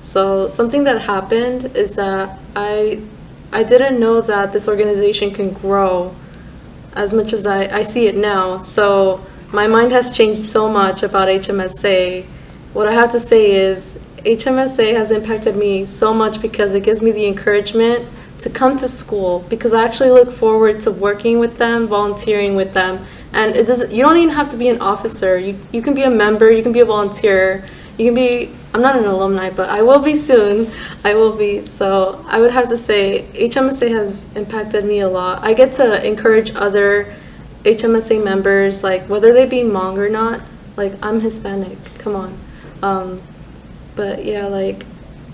So something that happened is that I didn't know that this organization can grow as much as I see it now. So my mind has changed so much about HmSA. What I have to say is HmSA has impacted me so much because it gives me the encouragement to come to school, because I actually look forward to working with them, volunteering with them. And you don't even have to be an officer. You can be a member, you can be a volunteer, you can be, I'm not an alumni, but I will be soon. I will be. So I would have to say HmSA has impacted me a lot. I get to encourage other HmSA members, like whether they be Hmong or not. Like, I'm Hispanic, come on. But yeah, like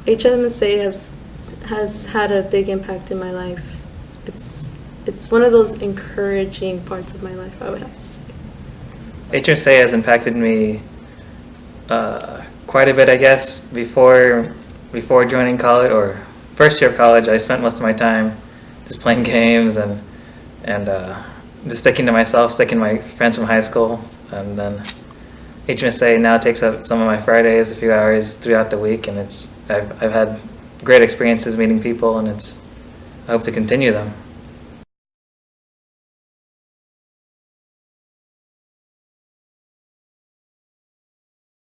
HmSA has had a big impact in my life. It's one of those encouraging parts of my life, I would have to say. HmSA has impacted me quite a bit, I guess. Before joining college, or first year of college, I spent most of my time just playing games and just sticking to myself, sticking to my friends from high school. And then HmSA now takes up some of my Fridays, a few hours throughout the week, and I've had great experiences meeting people, and I hope to continue them.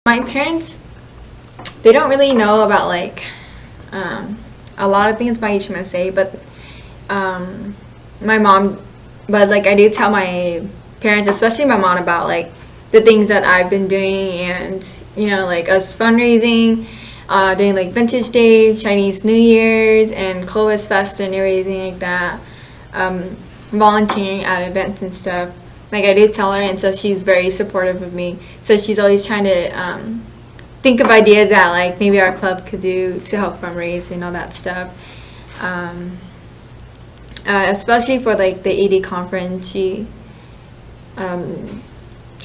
My parents, they don't really know about like a lot of things about HmSA, but I do tell my parents, especially my mom, about like the things that I've been doing, and like us fundraising, doing like vintage days, Chinese New Year's, and Clovis Fest and everything like that, volunteering at events and stuff. Like, I do tell her, and so she's very supportive of me. So she's always trying to think of ideas that like maybe our club could do to help fundraise and all that stuff. Especially for like the ED conference,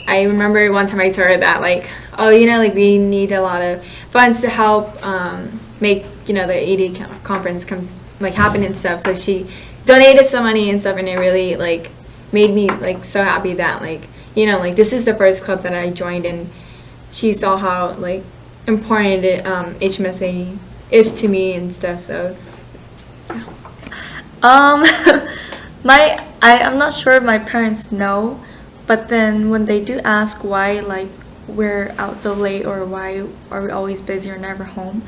I I remember one time I told her that, like, oh, you know, like, we need a lot of funds to help make, you know, the AD conference happen and stuff. So she donated some money and stuff, and it really, like, made me, like, so happy that, like, you know, like, this is the first club that I joined, and she saw how, like, important HmSA is to me and stuff. So I'm not sure if my parents know, but then when they do ask why, like, we're out so late or why are we always busy or never home,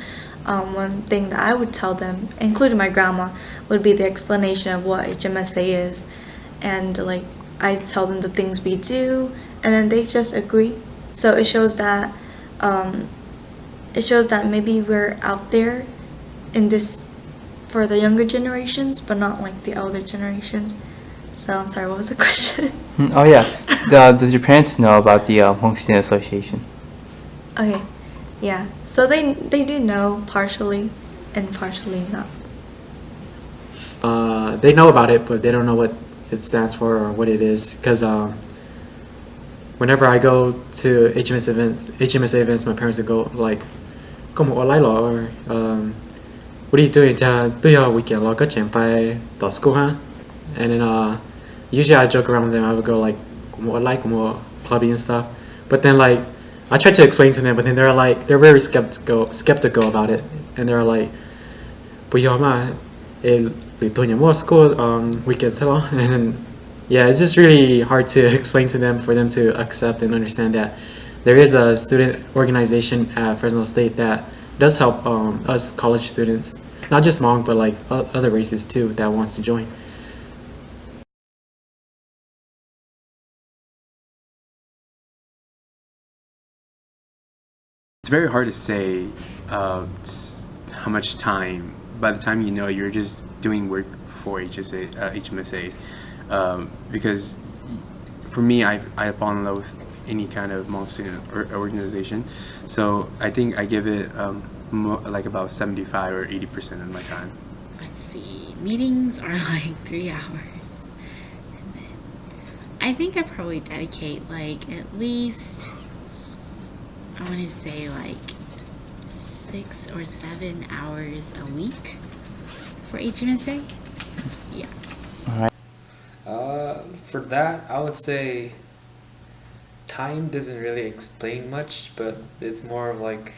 one thing that I would tell them, including my grandma, would be the explanation of what HmSA is. And, like, I tell them the things we do, and then they just agree. So it shows that maybe we're out there in this for the younger generations, but not like the older generations. So I'm sorry, what was the question? Oh yeah, does your parents know about the Hmong Student Association? Okay, yeah. So they do know partially, and partially not. They know about it, but they don't know what it stands for or what it is. Because whenever I go to HmSA events, my parents would go like, "Como online or what are you doing? Bây giờ weekend lo có chẳng phải to school huh?" And then usually I joke around with them. I would go like, "Como online, como clubbing and stuff." But then like I try to explain to them, but then they're very skeptical about it, and they're like, "Bây giờ mà tôi nhớ more school weekends hello." And then, yeah, it's just really hard to explain to them for them to accept and understand that there is a student organization at Fresno State that does help us college students, not just Hmong, but like other races too, that wants to join. It's very hard to say how much time. By the time you know, you're just doing work for HmSA, because for me, I fall in love with any kind of Hmong student organization. So I think I give it like about 75 or 80% of my time. Let's see, meetings are like 3 hours. And then I think I probably dedicate like at least, I want to say like 6 or 7 hours a week for HmSA. Yeah. For that, I would say time doesn't really explain much, but it's more of like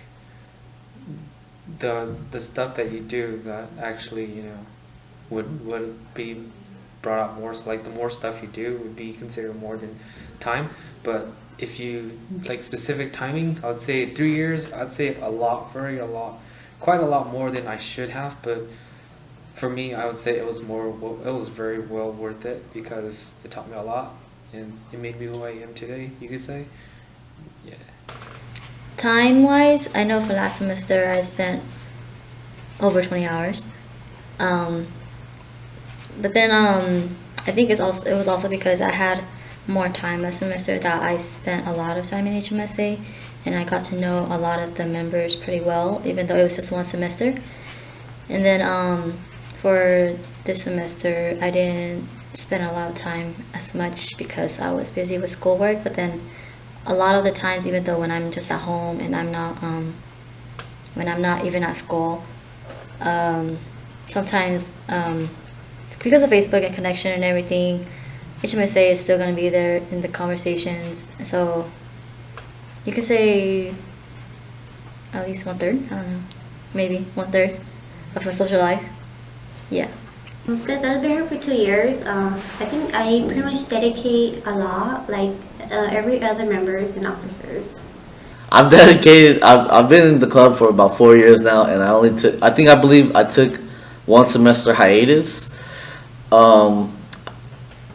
the stuff that you do that actually, you know, would be brought up more. So like the more stuff you do would be considered more than time. But if you like specific timing, I would say 3 years. I'd say quite a lot more than I should have. But for me, I would say it was very well worth it because it taught me a lot and it made me who I am today, you could say. Yeah. Time-wise, I know for last semester I spent over 20 hours. But then I think it was also because I had more time last semester that I spent a lot of time in HmSA, and I got to know a lot of the members pretty well, even though it was just one semester. And then for this semester, I didn't spend a lot of time as much because I was busy with schoolwork. But then a lot of the times, even though when I'm just at home and I'm not even at school, sometimes because of Facebook and connection and everything, HmSA is still going to be there in the conversations. So you could say at least 1/3, I don't know, maybe 1/3 of my social life. Yeah. Since I've been here for 2 years, I think I pretty much dedicate a lot, like every other members and officers. I've been in the club for about 4 years now, and I believe I took 1 semester hiatus.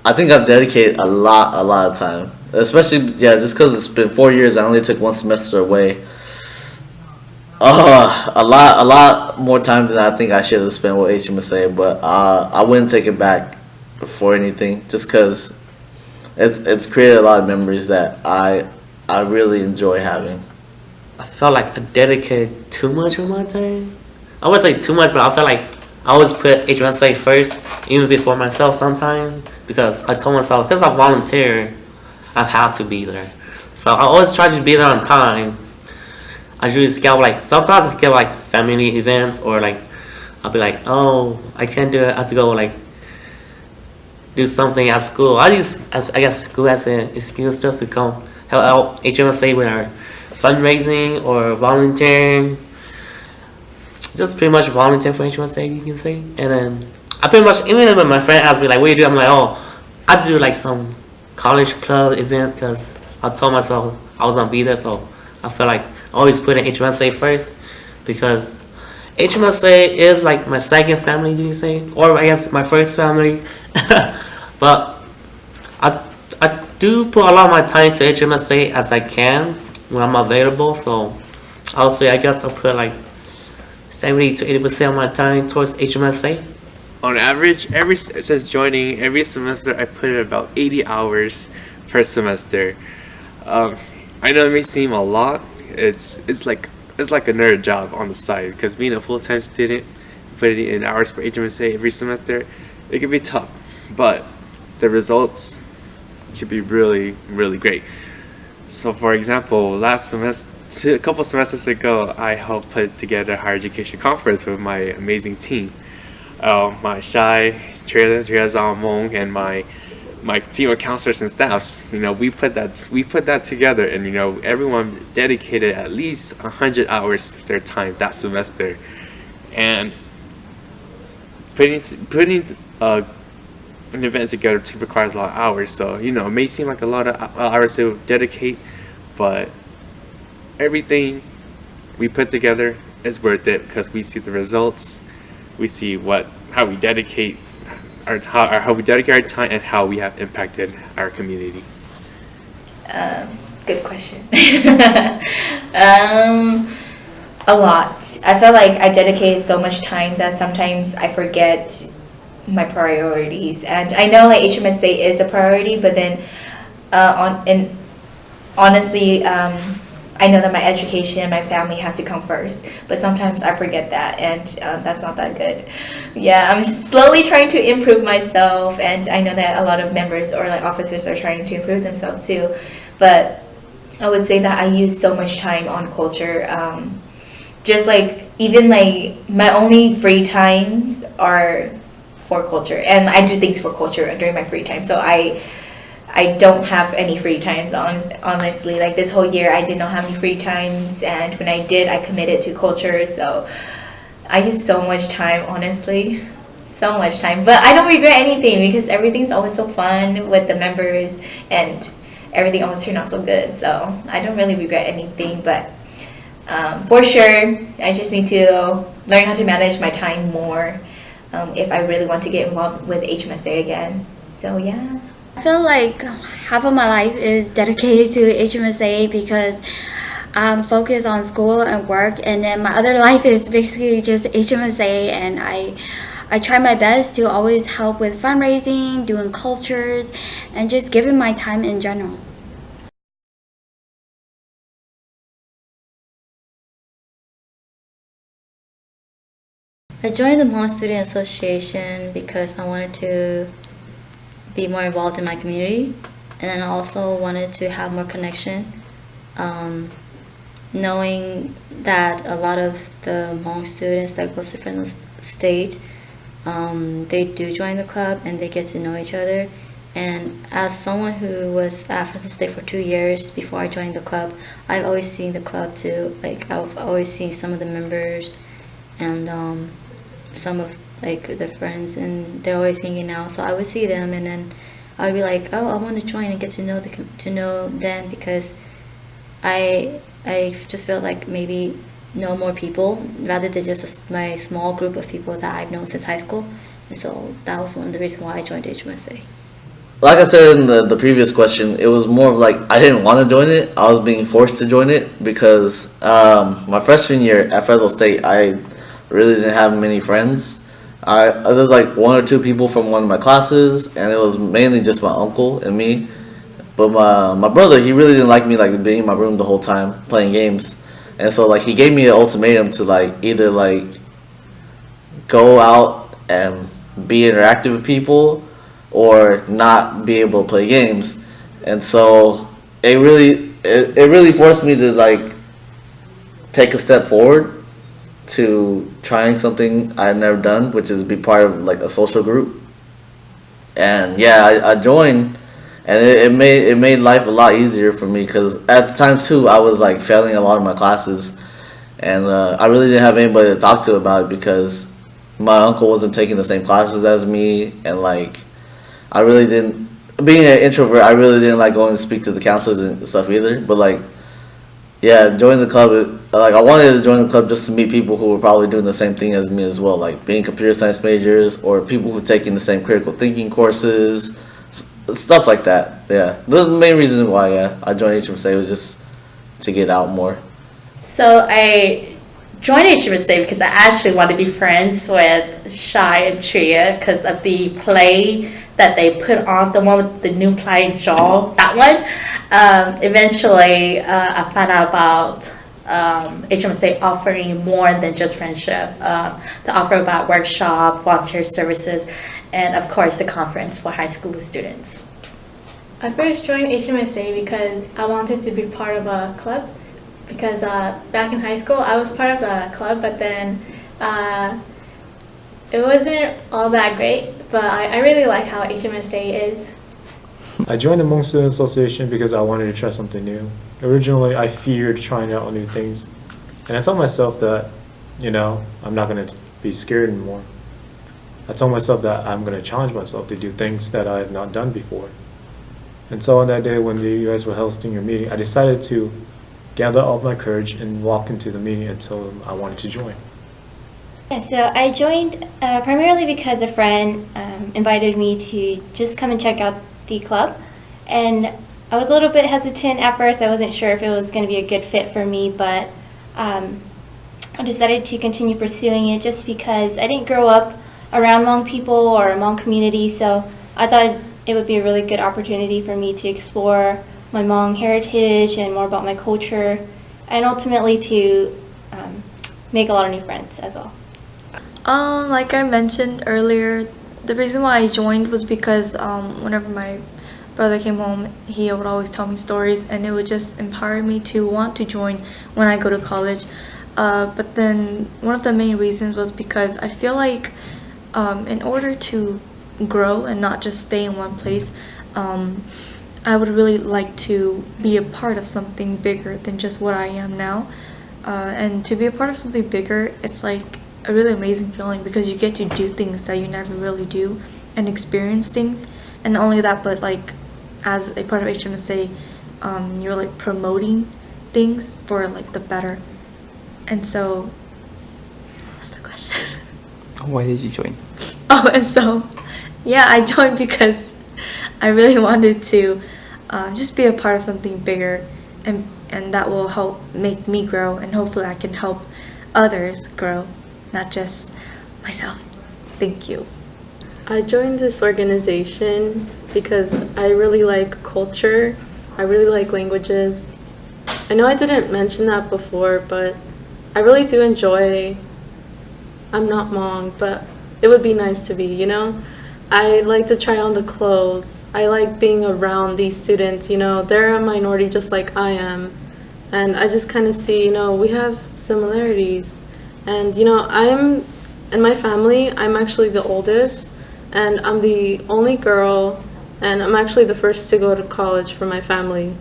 I think I've dedicated a lot of time, especially just because it's been 4 years. I only took 1 semester away. A lot more time than I think I should have spent with HmSA, but I wouldn't take it back for anything, just because it's created a lot of memories that I really enjoy having. I felt like I dedicated too much of my time. I wouldn't say too much, but I felt like I always put HmSA first, even before myself sometimes, because I told myself, since I volunteered, I have to be there. So I always try to be there on time. I usually schedule like sometimes I schedule like family events or like I'll be like, oh, I can't do it. I have to go like do something at school. I use I guess school as an excuse just to come help out HmSA with our fundraising or volunteering. Just pretty much volunteer for HmSA, you can say. And then I pretty much, even when my friend asked me like, what do you do? I'm like, oh, I do like some college club event because I told myself I was gonna be there, so I feel like I always put in HmSA first because HmSA is like my second family, you can say, or I guess my first family. But I do put a lot of my time to HmSA as I can when I'm available. So I'll say I guess I'll put like 70 to 80% of my time towards HmSA. On average, since joining every semester, I put in about 80 hours per semester. I know it may seem a lot. It's like another job on the side because being a full-time student, putting in hours for HmSA every semester, it can be tough. But the results can be really, really great. So, for example, last semester, a couple semesters ago, I helped put together a higher education conference with my amazing team. My Shai, Hmong, and my team of counselors and staffs. You know, we put that together, and you know, everyone dedicated at least 100 hours of their time that semester, and putting an event together requires a lot of hours. So you know, it may seem like a lot of hours to dedicate, but everything we put together is worth it because we see the results. We see how we dedicate our time and how we have impacted our community. Good question. A lot. I feel like I dedicated so much time that sometimes I forget my priorities, and I know like HmSA is a priority, but then honestly, I know that my education and my family has to come first, but sometimes I forget that, and that's not that good. Yeah, I'm slowly trying to improve myself, and I know that a lot of members or like officers are trying to improve themselves too, but I would say that I use so much time on culture. Just like even like my only free times are for culture, and I do things for culture during my free time, so I don't have any free times, honestly. Like this whole year I did not have any free times, and when I did, I committed to culture, so I use so much time, honestly, so much time. But I don't regret anything because everything's always so fun with the members, and everything always turned out so good, so I don't really regret anything. But for sure, I just need to learn how to manage my time more if I really want to get involved with HmSA again. So yeah. I feel like half of my life is dedicated to HmSA because I'm focused on school and work, and then my other life is basically just HmSA, and I try my best to always help with fundraising, doing cultures, and just giving my time in general. I joined the Hmong Student Association because I wanted to be more involved in my community, and then I also wanted to have more connection, knowing that a lot of the Hmong students that go to Fresno State, they do join the club and they get to know each other. And as someone who was at Fresno State for 2 years before I joined the club, I've always seen the club too. Like I've always seen some of the members and some of like the friends, and they're always hanging out, so I would see them and then I would be like, oh, I want to join and get to know them, because I just felt like maybe know more people rather than just my small group of people that I've known since high school. And so that was one of the reasons why I joined HmSA. Like I said in the previous question, it was more of like I didn't want to join it. I was being forced to join it because my freshman year at Fresno State, I really didn't have many friends. There's like 1 or 2 people from one of my classes, and it was mainly just my uncle and me. But my brother, he really didn't like me like being in my room the whole time playing games, and so like he gave me an ultimatum to like either like go out and be interactive with people or not be able to play games. And so it it really forced me to like take a step forward to trying something I've never done, which is be part of like a social group. And yeah, I joined, and it made life a lot easier for me because at the time too I was like failing a lot of my classes, and I really didn't have anybody to talk to about it because my uncle wasn't taking the same classes as me, and like I really didn't, being an introvert, I really didn't like going to speak to the counselors and stuff either. But like, yeah, joining the club, like I wanted to join the club just to meet people who were probably doing the same thing as me as well, like being computer science majors or people who are taking the same critical thinking courses, stuff like that. Yeah, the main reason why I joined HmSA was just to get out more. So I joined HmSA because I actually want to be friends with Shai and Tria because of the play that they put on, the one with the new play Jaw, that one. Eventually, I found out about HmSA offering more than just friendship. They offer about workshop, volunteer services, and of course the conference for high school students. I first joined HmSA because I wanted to be part of a club. Because back in high school, I was part of the club, but then it wasn't all that great. But I really like how HmSA is. I joined the Hmong Student Association because I wanted to try something new. Originally, I feared trying out new things. And I told myself that, you know, I'm not going to be scared anymore. I told myself that I'm going to challenge myself to do things that I have not done before. And so on that day when you guys were hosting your meeting, I decided to gather all my courage and walk into the meeting until I wanted to join. Yeah, so I joined primarily because a friend invited me to just come and check out the club. And I was a little bit hesitant at first. I wasn't sure if it was going to be a good fit for me, but I decided to continue pursuing it just because I didn't grow up around Hmong people or a Hmong community, so I thought it would be a really good opportunity for me to explore my Hmong heritage and more about my culture, and ultimately to make a lot of new friends as well. Like I mentioned earlier, the reason why I joined was because whenever my brother came home, he would always tell me stories, and it would just empower me to want to join when I go to college. But then one of the main reasons was because I feel like in order to grow and not just stay in one place, I would really like to be a part of something bigger than just what I am now. And to be a part of something bigger, it's like a really amazing feeling because you get to do things that you never really do and experience things. And not only that, but like as a part of HmSA, you're like promoting things for like the better. And so, what's the question? Why did you join? Oh, and so, yeah, I joined because I really wanted to just be a part of something bigger, and that will help make me grow, and hopefully I can help others grow, not just myself. Thank you. I joined this organization because I really like culture. I really like languages. I know I didn't mention that before, but I really do enjoy, I'm not Hmong, but it would be nice to be, you know? I like to try on the clothes. I like being around these students, you know, they're a minority just like I am. And I just kind of see, you know, we have similarities. And, you know, in my family, I'm actually the oldest, and I'm the only girl, and I'm actually the first to go to college for my family.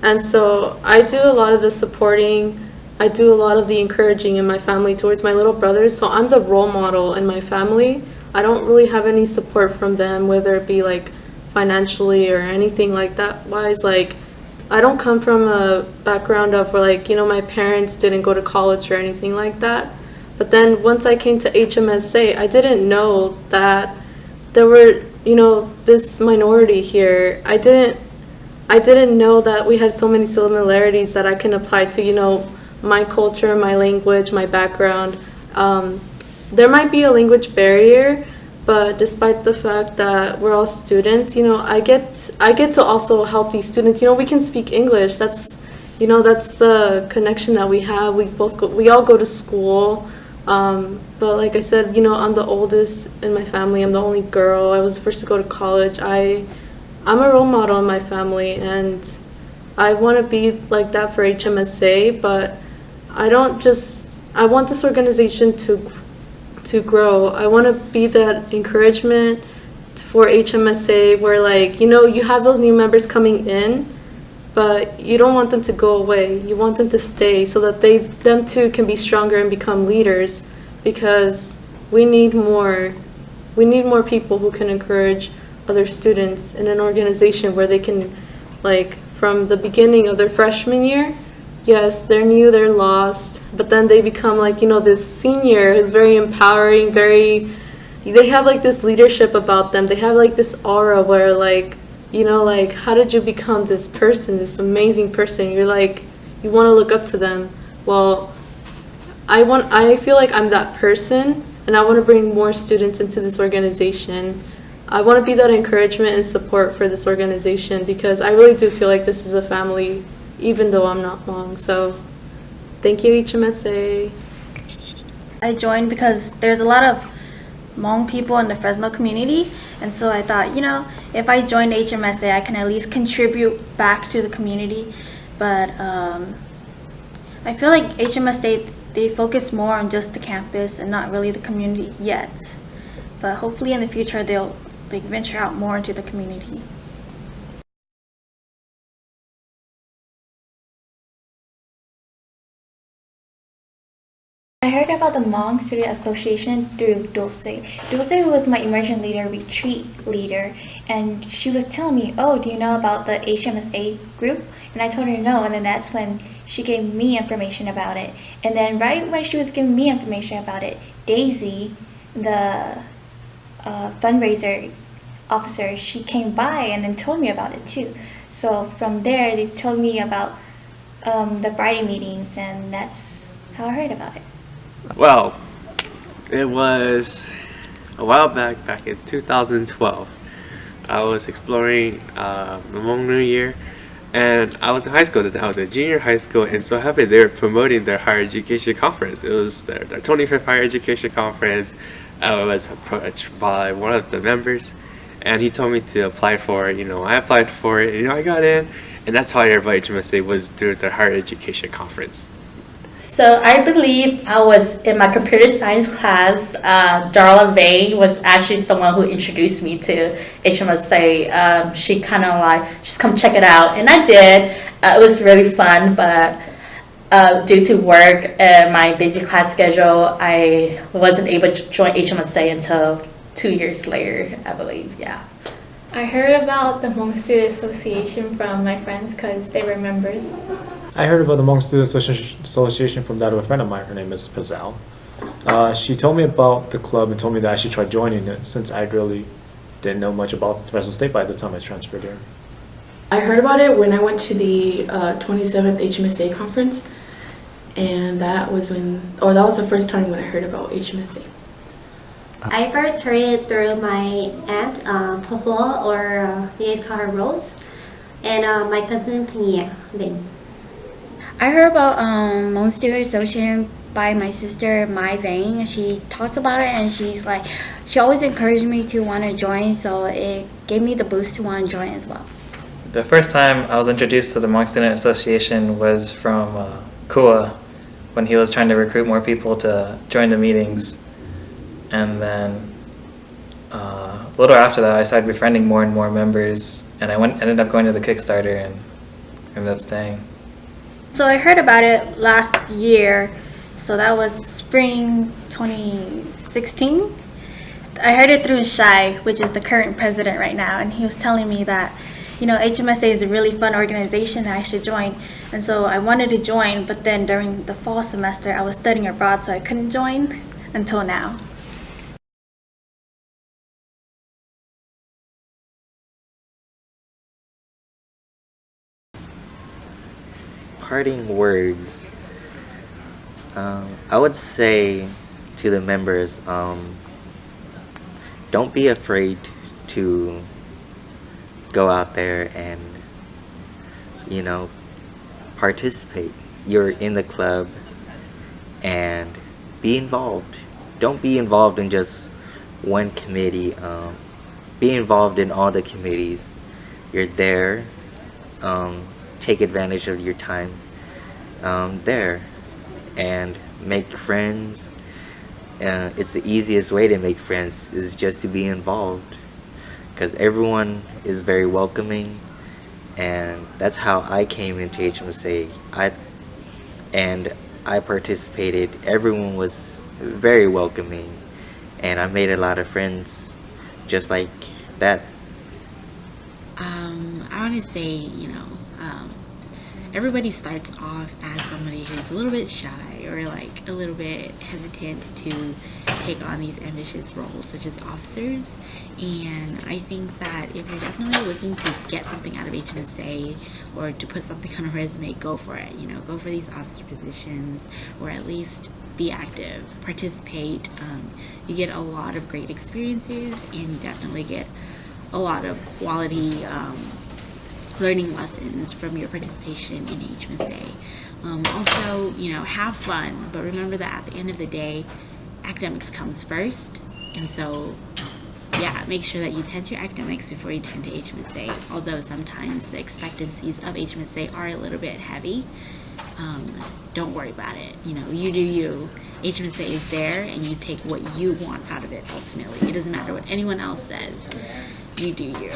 And so I do a lot of the supporting, I do a lot of the encouraging in my family towards my little brothers, so I'm the role model in my family. I don't really have any support from them, whether it be like financially or anything like that wise. Like, I don't come from a background of where, like, you know, my parents didn't go to college or anything like that. But then once I came to HmSA, I didn't know that there were, you know, this minority here. I didn't know that we had so many similarities that I can apply to, you know, my culture, my language, my background. There might be a language barrier, but despite the fact that we're all students, you know, I get to also help these students. You know, we can speak English. That's, you know, that's the connection that we have. We all go to school. But like I said, you know, I'm the oldest in my family. I'm the only girl. I was the first to go to college. I'm a role model in my family, and I want to be like that for HMSA, but I want this organization to grow. I want to be that encouragement for HMSA where, like, you have those new members coming in, but you don't want them to go away. You want them to stay so that them too can be stronger and become leaders, because we need more people who can encourage other students in an organization where they can, like, from the beginning of their freshman year, yes, they're new, they're lost, but then they become like, this senior who's very empowering, they have like this leadership about them. They have like this aura where, like, like, how did you become this person, this amazing person? You're like, you want to look up to them. Well, I feel like I'm that person, and I want to bring more students into this organization. I want to be that encouragement and support for this organization, because I really do feel like this is a family, even though I'm not Hmong. So thank you, HmSA. I joined because there's a lot of Hmong people in the Fresno community, and so I thought, if I joined HmSA, I can at least contribute back to the community. But I feel like HmSA, they focus more on just the campus and not really the community yet. But hopefully in the future, they'll venture out more into the community. I heard about the Hmong Student Association through Dulce. Dulce was my immersion leader, retreat leader, and she was telling me, oh, do you know about the HmSA group? And I told her no, and then that's when she gave me information about it. And then right when she was giving me information about it, Daisy, the fundraiser officer, she came by and then told me about it too. So from there, they told me about the Friday meetings, and that's how I heard about it. Well, it was a while back in 2012. I was exploring the Hmong New Year, and I was in high school at the time. I was a junior high school, and so happy they were promoting their higher education conference. It was their 25th higher education conference. I was approached by one of the members, and he told me to apply for it. I applied for it, and I got in, and that's how I heard about HmSA, was through their higher education conference. So I believe I was in my computer science class. Darla Vane was actually someone who introduced me to HmSA. She kind of like, just come check it out. And I did. It was really fun, but due to work and my busy class schedule, I wasn't able to join HmSA until 2 years later, I believe, yeah. I heard about the Hmong Student Association from my friends because they were members. I heard about the Hmong Student Association from that of a friend of mine. Her name is Pazal. She told me about the club and told me that I should try joining it, since I really didn't know much about Fresno State by the time I transferred here. I heard about it when I went to the 27th HmSA conference, and that was the first time when I heard about HmSA. I first heard it through my aunt, Popo, or we call her Rose, and my cousin Pania Lin. I heard about Hmong Student Association by my sister Mai Vang. She talks about it, and she always encouraged me to want to join, so it gave me the boost to want to join as well. The first time I was introduced to the Hmong Student Association was from Kua, when he was trying to recruit more people to join the meetings. And then a little after that, I started befriending more and more members, and I ended up going to the Kickstarter and ended up staying. So I heard about it last year, so that was spring 2016. I heard it through Shai, which is the current president right now, and he was telling me that, HmSA is a really fun organization and I should join. And so I wanted to join, but then during the fall semester, I was studying abroad, so I couldn't join until now. Parting words. I would say to the members, don't be afraid to go out there and, participate. You're in the club, and be involved. Don't be involved in just one committee. Be involved in all the committees. You're there. take advantage of your time there and make friends. It's the easiest way to make friends is just to be involved, because everyone is very welcoming, and that's how I came into HmSA. I participated. Everyone was very welcoming, and I made a lot of friends just like that. I want to say, everybody starts off as somebody who's a little bit shy or like a little bit hesitant to take on these ambitious roles such as officers. And I think that if you're definitely looking to get something out of HmSA or to put something on a resume, go for it. Go for these officer positions, or at least be active, participate. You get a lot of great experiences, and you definitely get a lot of quality learning lessons from your participation in HmSA. Also, have fun, but remember that at the end of the day, academics comes first. And so, yeah, make sure that you tend to your academics before you tend to HmSA, although sometimes the expectancies of HmSA are a little bit heavy. Don't worry about it. You do you. HmSA is there, and you take what you want out of it ultimately. It doesn't matter what anyone else says. You do you.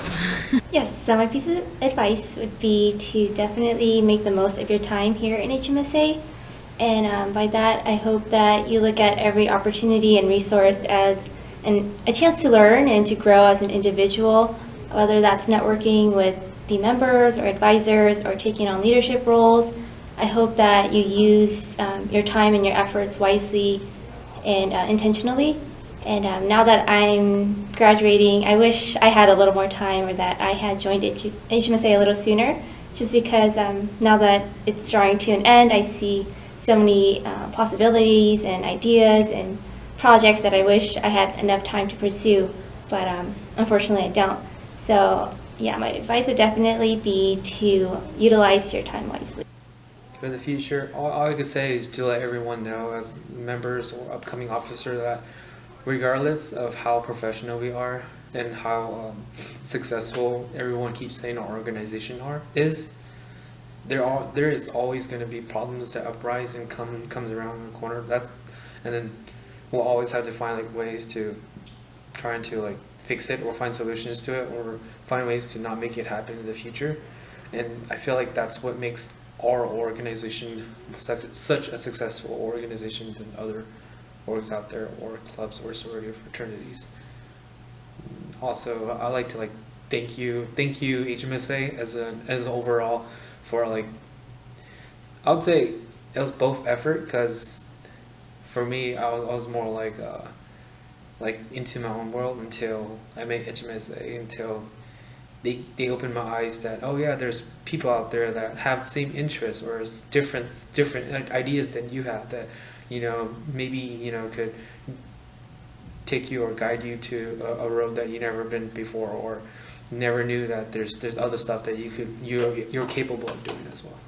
Yes, so my piece of advice would be to definitely make the most of your time here in HmSA. And by that, I hope that you look at every opportunity and resource as a chance to learn and to grow as an individual, whether that's networking with the members or advisors or taking on leadership roles. I hope that you use your time and your efforts wisely and intentionally. And now that I'm graduating, I wish I had a little more time, or that I had joined HmSA a little sooner, just because now that it's drawing to an end, I see so many possibilities and ideas and projects that I wish I had enough time to pursue, but unfortunately I don't. So yeah, my advice would definitely be to utilize your time wisely. For the future, all I could say is to let everyone know, as members or upcoming officer, that regardless of how professional we are and how successful everyone keeps saying our organization is, there is always going to be problems that uprise and comes around the corner. And then we'll always have to find ways to try to fix it, or find solutions to it, or find ways to not make it happen in the future. And I feel like that's what makes our organization such a successful organization than other orgs out there, or clubs, or sorority, or fraternities. Also, I like to thank you HmSA as an overall for I would say it was both effort, because for me I was more into my own world until I met HmSA, until they opened my eyes that, oh yeah, there's people out there that have the same interests or different ideas than you have, that maybe could take you or guide you to a road that you never been before, or never knew that there's other stuff that you're capable of doing as well.